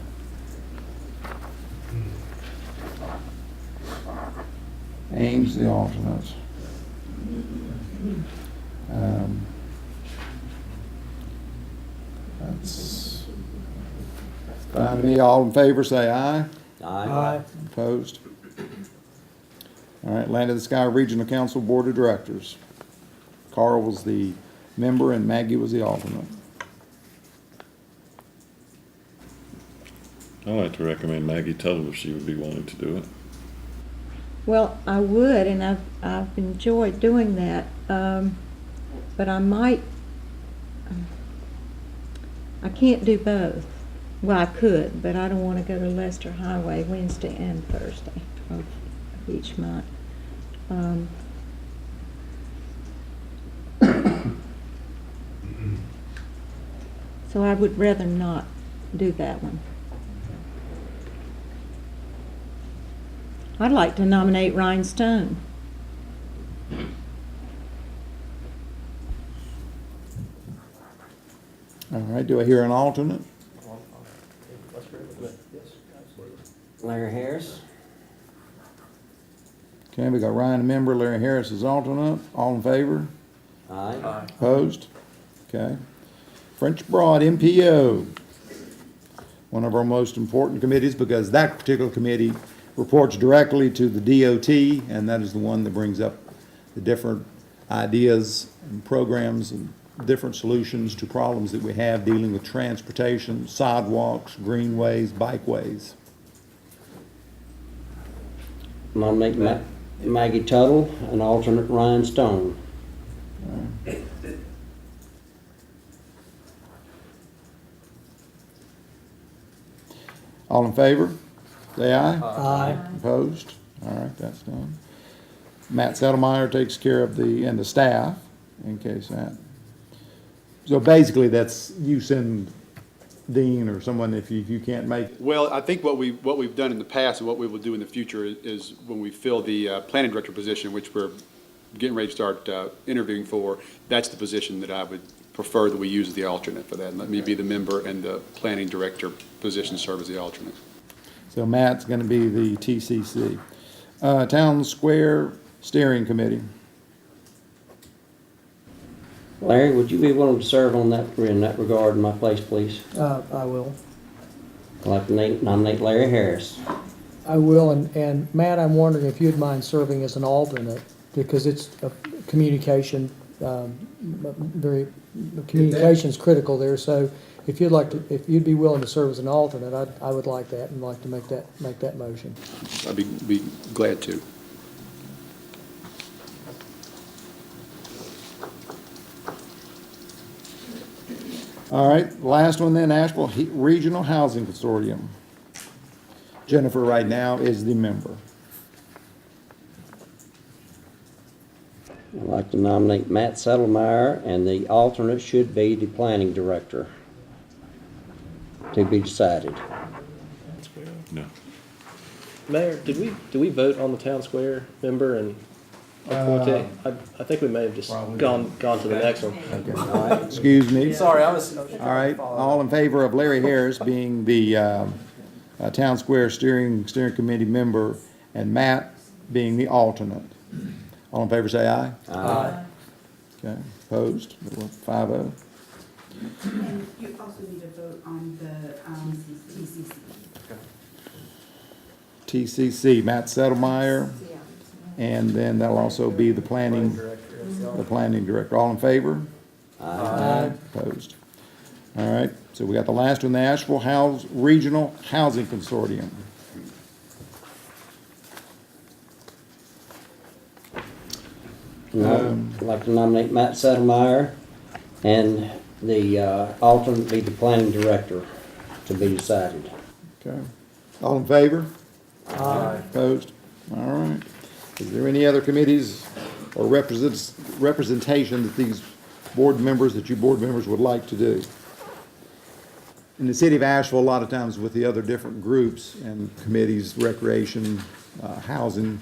Ames the alternate. That's fine to me. All in favor, say aye. Aye. Opposed? All right, Land of the Sky Regional Council Board of Directors. Carl was the member and Maggie was the alternate. I'd like to recommend Maggie Tuttle if she would be willing to do it. Well, I would, and I've enjoyed doing that, but I might, I can't do both. Well, I could, but I don't want to go to Leicester Highway Wednesday and Thursday of each month. So I would rather not do that one. I'd like to nominate Ryan Stone. All right, do I hear an alternate? Larry Harris. Okay, we got Ryan a member, Larry Harris is alternate. All in favor? Aye. Opposed? Okay. French Broad, MPO. One of our most important committees because that particular committee reports directly to the DOT, and that is the one that brings up the different ideas and programs and different solutions to problems that we have dealing with transportation, sidewalks, greenways, bikeways. Nominate Maggie Tuttle and alternate Ryan Stone. All in favor? Say aye. Aye. Opposed? All right, that's done. Matt Settlemeyer takes care of and the staff, in case that. So basically, that's you send Dean or someone if you can't make. Well, I think what we've done in the past and what we will do in the future is when we fill the planning director position, which we're getting ready to start interviewing for, that's the position that I would prefer that we use as the alternate for that. And let me be the member and the planning director position serve as the alternate. So Matt's going to be the TCC. Town Square Steering Committee. Larry, would you be willing to serve on that in that regard in my place, please? I will. I'd like to nominate Larry Harris. I will, and Matt, I'm wondering if you'd mind serving as an alternate, because it's a communication, communication's critical there, so if you'd be willing to serve as an alternate, I would like that and like to make that motion. I'd be glad to. All right, last one then, Asheville Regional Housing Consortium. Jennifer right now is the member. I'd like to nominate Matt Settlemeyer, and the alternate should be the planning director. To be decided. No. Mayor, did we vote on the town square member and appointee? I think we may have just gone to the next one. Okay, all right, excuse me. Sorry, I was. All right, all in favor of Larry Harris being the Town Square Steering Committee member and Matt being the alternate. All in favor say aye. Aye. Okay, opposed? 5-0. And you also need to vote on the TCC. TCC, Matt Settlemeyer, and then that'll also be the planning director. All in favor? Aye. Opposed? All right, so we got the last one, the Asheville Regional Housing Consortium. I'd like to nominate Matt Settlemeyer, and the alternate be the planning director, to be decided. Okay. All in favor? Aye. Opposed? All right. Is there any other committees or representation that these board members would like to do? In the city of Asheville, a lot of times with the other different groups and committees, recreation, housing,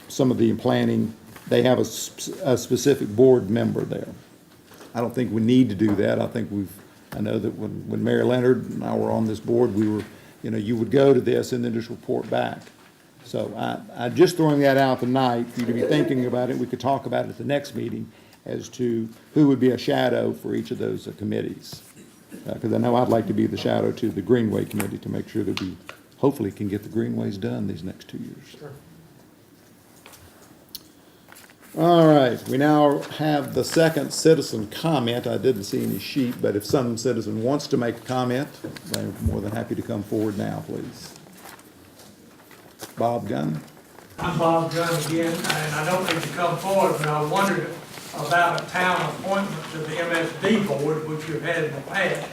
some of the planning, they have a specific board member there. I don't think we need to do that. I know that when Mayor Leonard and I were on this board, we were, you would go to this and then just report back. So I'm just throwing that out tonight for you to be thinking about it. We could talk about it at the next meeting as to who would be a shadow for each of those committees. Because I know I'd like to be the shadow to the Greenway Committee to make sure that we hopefully can get the Greenways done these next 2 years. Sure. All right, we now have the second citizen comment. I didn't see any sheet, but if some citizen wants to make a comment, I'm more than happy to come forward now, please. Bob Gunn? I'm Bob Gunn again, and I don't need to come forward, but I wondered about a town appointment to the MSD board, which you've had in the past.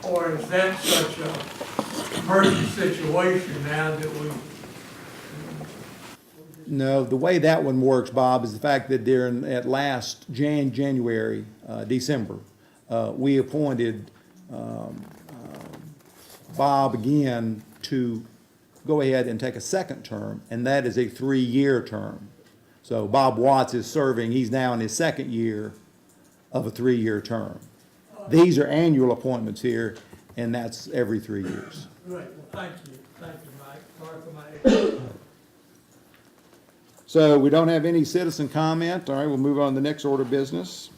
Or is that such a emergency situation now that we? No, the way that one works, Bob, is the fact that at last January, December, we appointed Bob again to go ahead and take a second term, and that is a 3-year term. So Bob Watts is serving, he's now in his second year of a 3-year term. These are annual appointments here, and that's every 3 years. Great, well, thank you, Mike. Sorry for my ignorance. So we don't have any citizen comment. All right, we'll move on to the next order of business.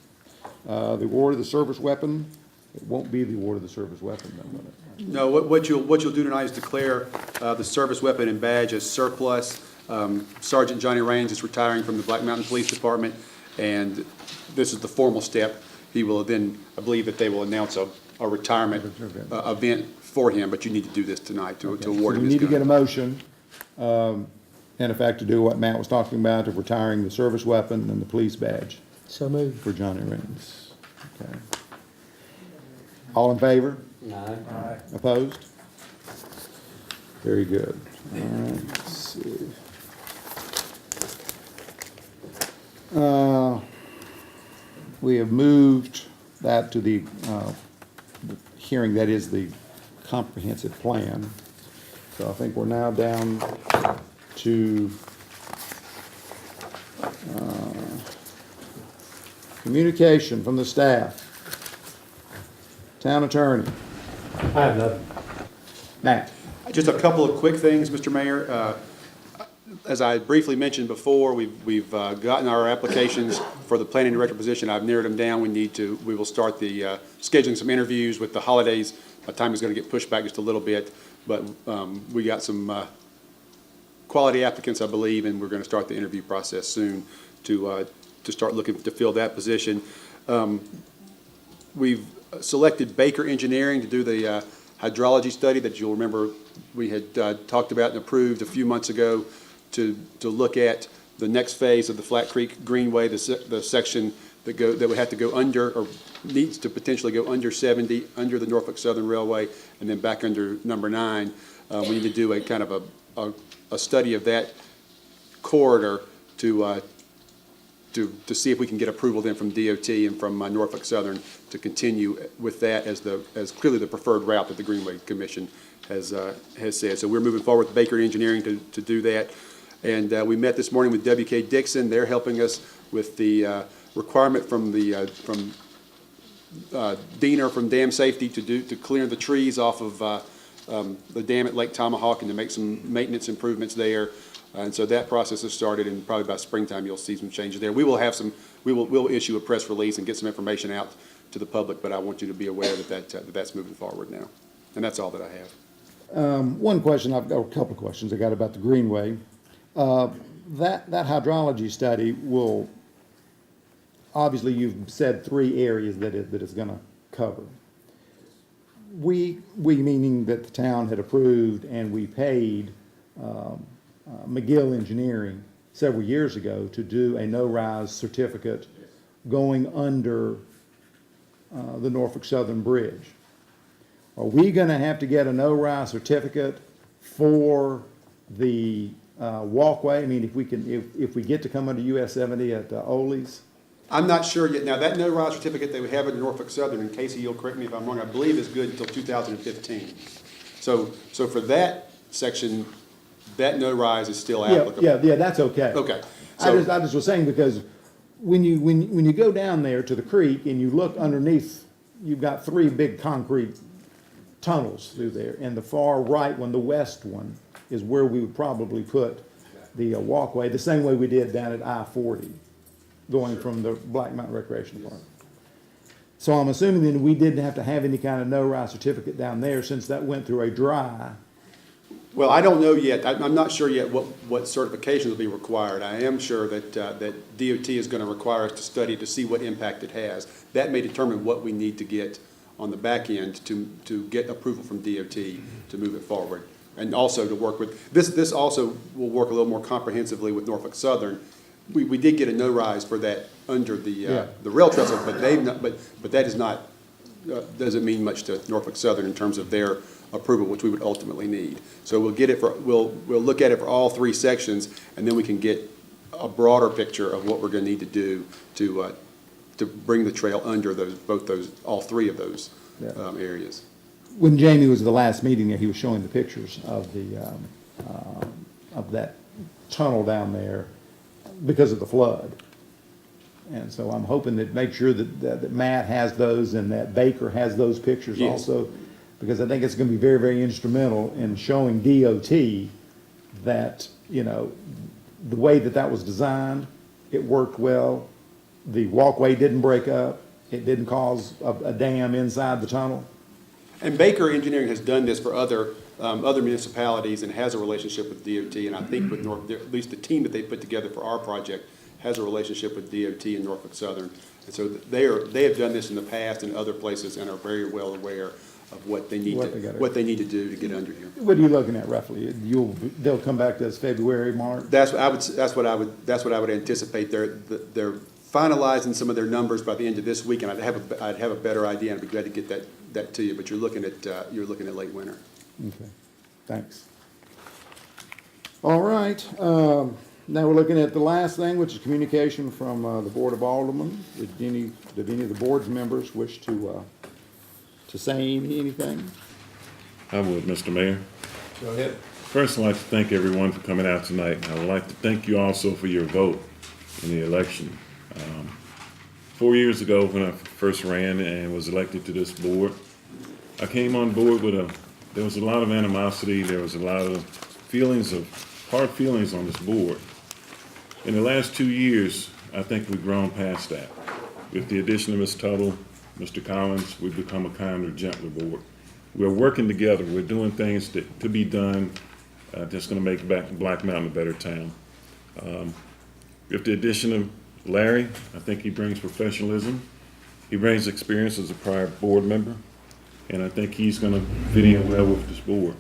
The award of the service weapon. It won't be the award of the service weapon, then, will it? No, what you'll do tonight is declare the service weapon and badge as surplus. Sergeant Johnny Raines is retiring from the Black Mountain Police Department, and this is the formal step. He will then, I believe that they will announce a retirement event for him, but you need to do this tonight to award So him we his need to gun. get a motion, in effect, to do what Matt was talking about, of retiring the service weapon and the police badge So moved. for Johnny Raines. Okay. All in favor? Aye. Opposed? Very good. All right, let's see. We have moved that to the hearing, that is the comprehensive plan. So I think we're now down to communication from the staff. Town attorney. I have nothing. Matt. Just a couple of quick things, Mr. Mayor. As I briefly mentioned before, we've gotten our applications for the planning director position. I've narrowed them down. We will start the scheduling some interviews with the holidays. My time is going to get pushed back just a little bit, but we got some quality applicants, I believe, and we're going to start the interview process soon to start looking to fill that position. We've selected Baker Engineering to do the hydrology study that you'll remember we had talked about and approved a few months ago to look at the next phase of the Flat Creek Greenway, the section that would have to go under, or needs to potentially go under 70, under the Norfolk Southern Railway, and then back under number 9. We need to do a kind of a study of that corridor to see if we can get approval then from DOT and from Norfolk Southern to continue with that as clearly the preferred route that the Greenway Commission has said. So we're moving forward with Baker Engineering to do that. And we met this morning with W.K. Dixon. They're helping us with the requirement from Diener from Dam Safety to clear the trees off of the dam at Lake Tomahawk and to make some maintenance improvements there. And so that process has started, and probably by springtime you'll see some changes there. We'll issue a press release and get some information out to the public, but I want you to be aware that that's moving forward now. And that's all that I have. One question, I've got a couple of questions I got about the Greenway. That hydrology study will, obviously you've said 3 areas that it's gonna cover. We meaning that the town had approved and we paid McGill Engineering several years ago to do a no-rise certificate going under the Norfolk Southern Bridge. Are we gonna have to get a no-rise certificate for the walkway? I mean, if we get to come under US 70 at Ole's? I'm not sure yet. Now, that no-rise certificate that we have in Norfolk Southern, and Casey, you'll correct me if I'm wrong, I believe is good until 2015. So for that section, that no-rise is still applicable. Yeah, that's okay. Okay. I just was saying, because when you go down there to the creek and you look underneath, you've got 3 big concrete tunnels through there, and the far right one, the west one, is where we would probably put the walkway, the same way we did down at I-40, going from the Black Mountain Recreation Park. So I'm assuming then we didn't have to have any kind of no-rise certificate down there, since that went through a dry. Well, I don't know yet. I'm not sure yet what certifications will be required. I am sure that DOT is going to require us to study to see what impact it has. That may determine what we need to get on the back end to get approval from DOT to move it forward. And also to work with, this also will work a little more comprehensively with Norfolk Southern. We did get a no-rise for that under the rail trestle, but that is not, doesn't mean much to Norfolk Southern in terms of their approval, which we would ultimately need. So we'll look at it for all 3 sections, and then we can get a broader picture of what we're going to need to do to bring the trail under all 3 of those areas. When Jamie was at the last meeting, he was showing the pictures of that tunnel down there because of the flood. And so I'm hoping that, make sure that Matt has those and that Baker has those pictures also, because I think it's going to be very, very instrumental in showing DOT that, the way that was designed, it worked well. The walkway didn't break up. It didn't cause a dam inside the tunnel. And Baker Engineering has done this for other municipalities and has a relationship with DOT, and I think with at least the team that they put together for our project has a relationship with DOT and Norfolk Southern. And so they have done this in the past in other places and are very well aware of what they need to do to get under here. What are you looking at roughly? They'll come back to us February, March? That's what I would anticipate. They're finalizing some of their numbers by the end of this week, and I'd have a better idea, and I'd be glad to get that to you. But you're looking at late winter. Okay, thanks. All right, now we're looking at the last thing, which is communication from the Board of Aldermen. Did any of the board's members wish to say anything? I would, Mr. Mayor. Go ahead. First, I'd like to thank everyone for coming out tonight. I would like to thank you also for your vote in the election. 4 years ago, when I first ran and was elected to this board, I came on board there was a lot of animosity, there was a lot of hard feelings on this board. In the last 2 years, I think we've grown past that. With the addition of Ms. Tuttle, Mr. Collins, we've become a kinder, gentler board. We're working together, we're doing things that could be done that's gonna make Black Mountain a better town. With the addition of Larry, I think he brings professionalism. He brings experience as a prior board member, and I think he's going to fit in well with this board.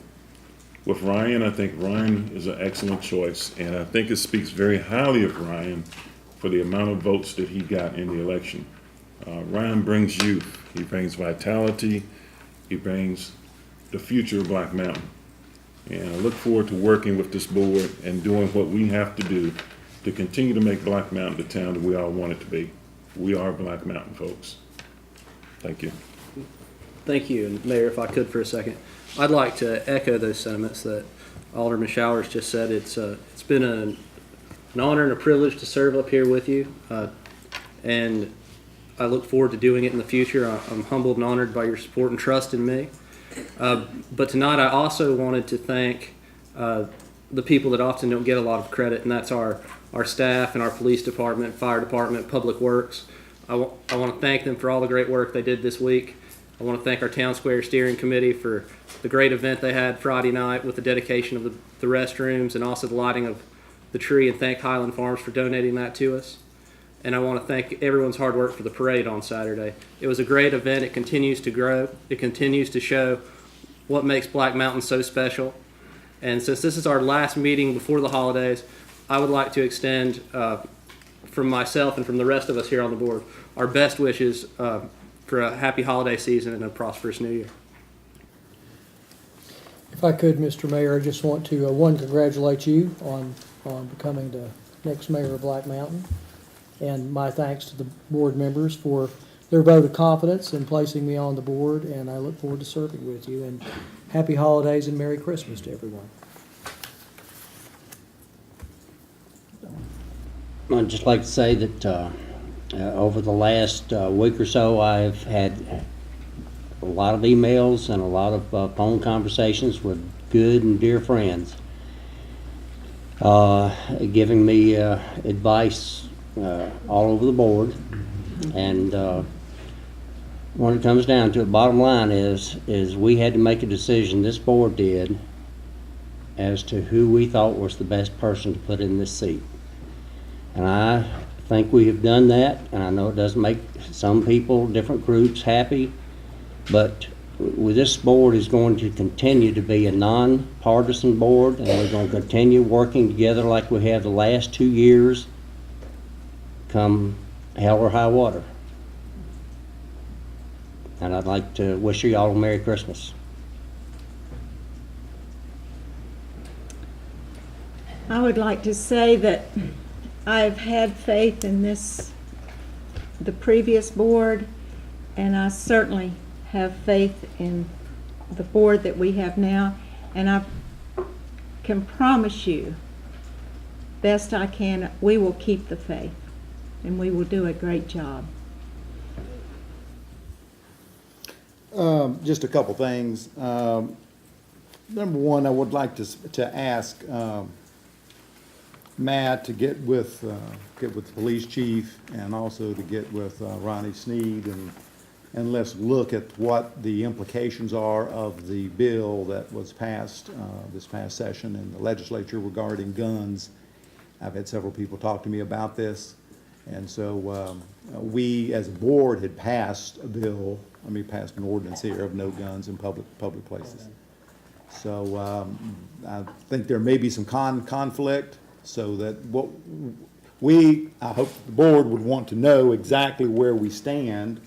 With Ryan, I think Ryan is an excellent choice, and I think it speaks very highly of Ryan for for the amount of votes that he got in the election. Ryan brings youth, he brings vitality, he brings the future of Black Mountain. And I look forward to working with this board and doing what we have to do to continue to make Black Mountain the town that we all want it to be. We are Black Mountain, folks. Thank you. Thank you, and Mayor, if I could for a second, I'd like to echo those sentiments that Alderman Showers just said. It's been an honor and a privilege to serve up here with you, and I look forward to doing it in the future. I'm humbled and honored by your support and trust in me. But tonight I also wanted to thank the people that often don't get a lot of credit, and that's our staff and our police department, fire department, public works. I want to thank them for all the great work they did this week. I want to thank our Town Square Steering Committee for the great event they had Friday night with the dedication of the restrooms and also the lighting of the tree, and thank Highland Farms for donating that to us. And I want to thank everyone's hard work for the parade on Saturday. It was a great event. It continues to grow. It continues to show what makes Black Mountain so special. And since this is our last meeting before the holidays, I would like to extend, from myself and from the rest of us here on the board, our best wishes for a happy holiday season and a prosperous new year. If I could, Mr. Mayor, I just want to, one, congratulate you on becoming the next mayor of Black Mountain. And my thanks to the board members for their vote of confidence in placing me on the board, and I look forward to serving with you. And happy holidays and Merry Christmas to everyone. I'd just like to say that over the last week or so, I've had a lot of emails and a lot of phone conversations with good and dear friends, giving me advice all over the board. And when it comes down to it, bottom line is we had to make a decision, this board did, as to who we thought was the best person to put in this seat. And I think we have done that, and I know it doesn't make some people, different groups, happy, but this board is going to continue to be a non-partisan board, and we're going to continue working together like we have the last 2 years, come hell or high water. And I'd like to wish you all a Merry Christmas. I would like to say that I've had faith in the previous board, and I certainly have faith in the board that we have now, and I can promise you, best I can, we will keep the faith, and we will do a great job. Just a couple things. Number one, I would like to ask Matt to get with the police chief, and also to get with Ronnie Sneed, and let's look at what the implications are of the bill that was passed this past session in the legislature regarding guns. I've had several people talk to me about this, and so we as a board had passed a bill, passed an ordinance here of no guns in public places. So I think there may be some conflict, so that I hope the board would want to know exactly where we stand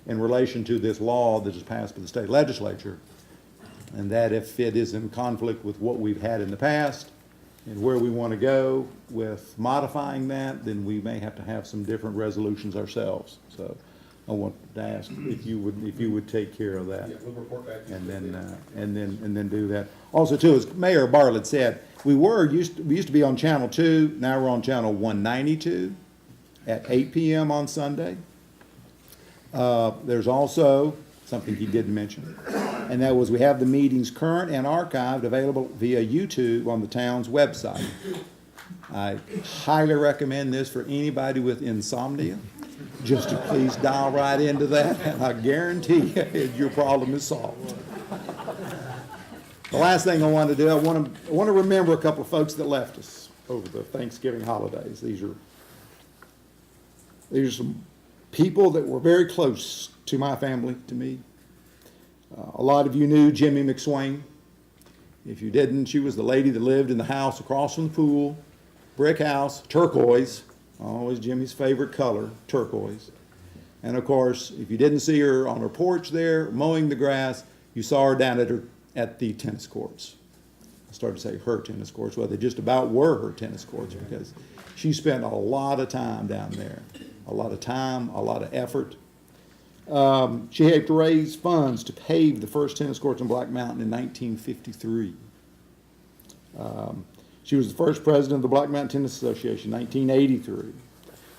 in relation to this law that is passed by the state legislature, and that if it is in conflict with what we've had in the past and where we want to go with modifying that, then we may have to have some different resolutions ourselves. So I want to ask if you would take care of that. Yeah, we'll report back to you. And then do that. Also, too, as Mayor Bartlett said, we used to be on Channel 2. Now we're on Channel 192 at 8 p.m. on Sunday. There's also something he didn't mention, and that was we have the meetings current and archived available via YouTube on the town's website. I highly recommend this for anybody with insomnia. Just to please dial right into that, and I guarantee you your problem is solved. The last thing I want to do, I want to remember a couple of folks that left us over the Thanksgiving holidays. These are some people that were very close to my family, to me. A lot of you knew Jimmy McSwain. If you didn't, she was the lady that lived in the house across from the pool, brick house, turquoise. always Jimmy's favorite color, turquoise. And of course, if you didn't see her on her porch there mowing the grass, you saw her down at the tennis courts. I started to say her tennis courts. Well, they just about were her tennis courts because she spent a lot of time down there. A lot of time, a lot of effort. She helped raise funds to pave the first tennis courts in Black Mountain in 1953. She was the first president of the Black Mountain Tennis Association in 1983.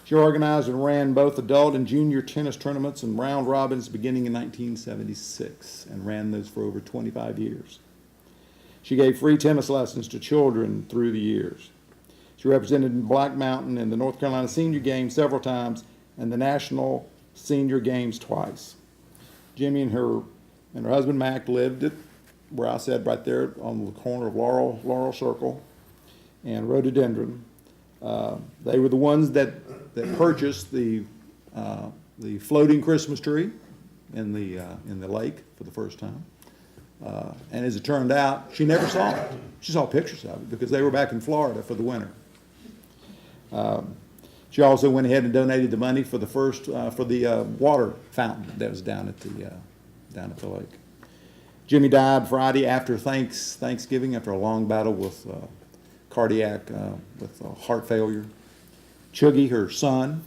She organized and ran both adult and junior tennis tournaments and round robins beginning in 1976 and ran those for over 25 years. She gave free tennis lessons to children through the years. She represented Black Mountain in the North Carolina Senior Games several times and the National Senior Games twice. Jimmy and her husband Mac lived at where I said right there on the corner of Laurel Circle and Rhododendron. They were the ones that purchased the floating Christmas tree in the lake for the first time. And as it turned out, she never saw it. She saw pictures of it because they were back in Florida for the winter. She also went ahead and donated the money for the water fountain that was down at the lake. Jimmy died Friday after Thanksgiving after a long battle with heart failure. Chuggy, her son,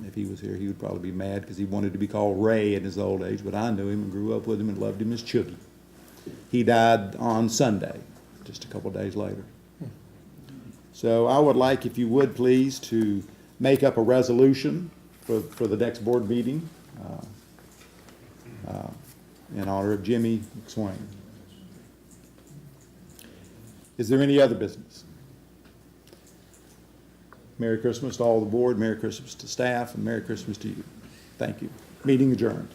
if he was here, he would probably be mad because he wanted to be called Ray in his old age, but I knew him and grew up with him and loved him as Chuggy. He died on Sunday, just a couple days later. So I would like, if you would please, to make up a resolution for the next board meeting in honor of Jimmy McSwain. Is there any other business? Merry Christmas to all the board, Merry Christmas to staff, and Merry Christmas to you. Thank you. Meeting adjourned.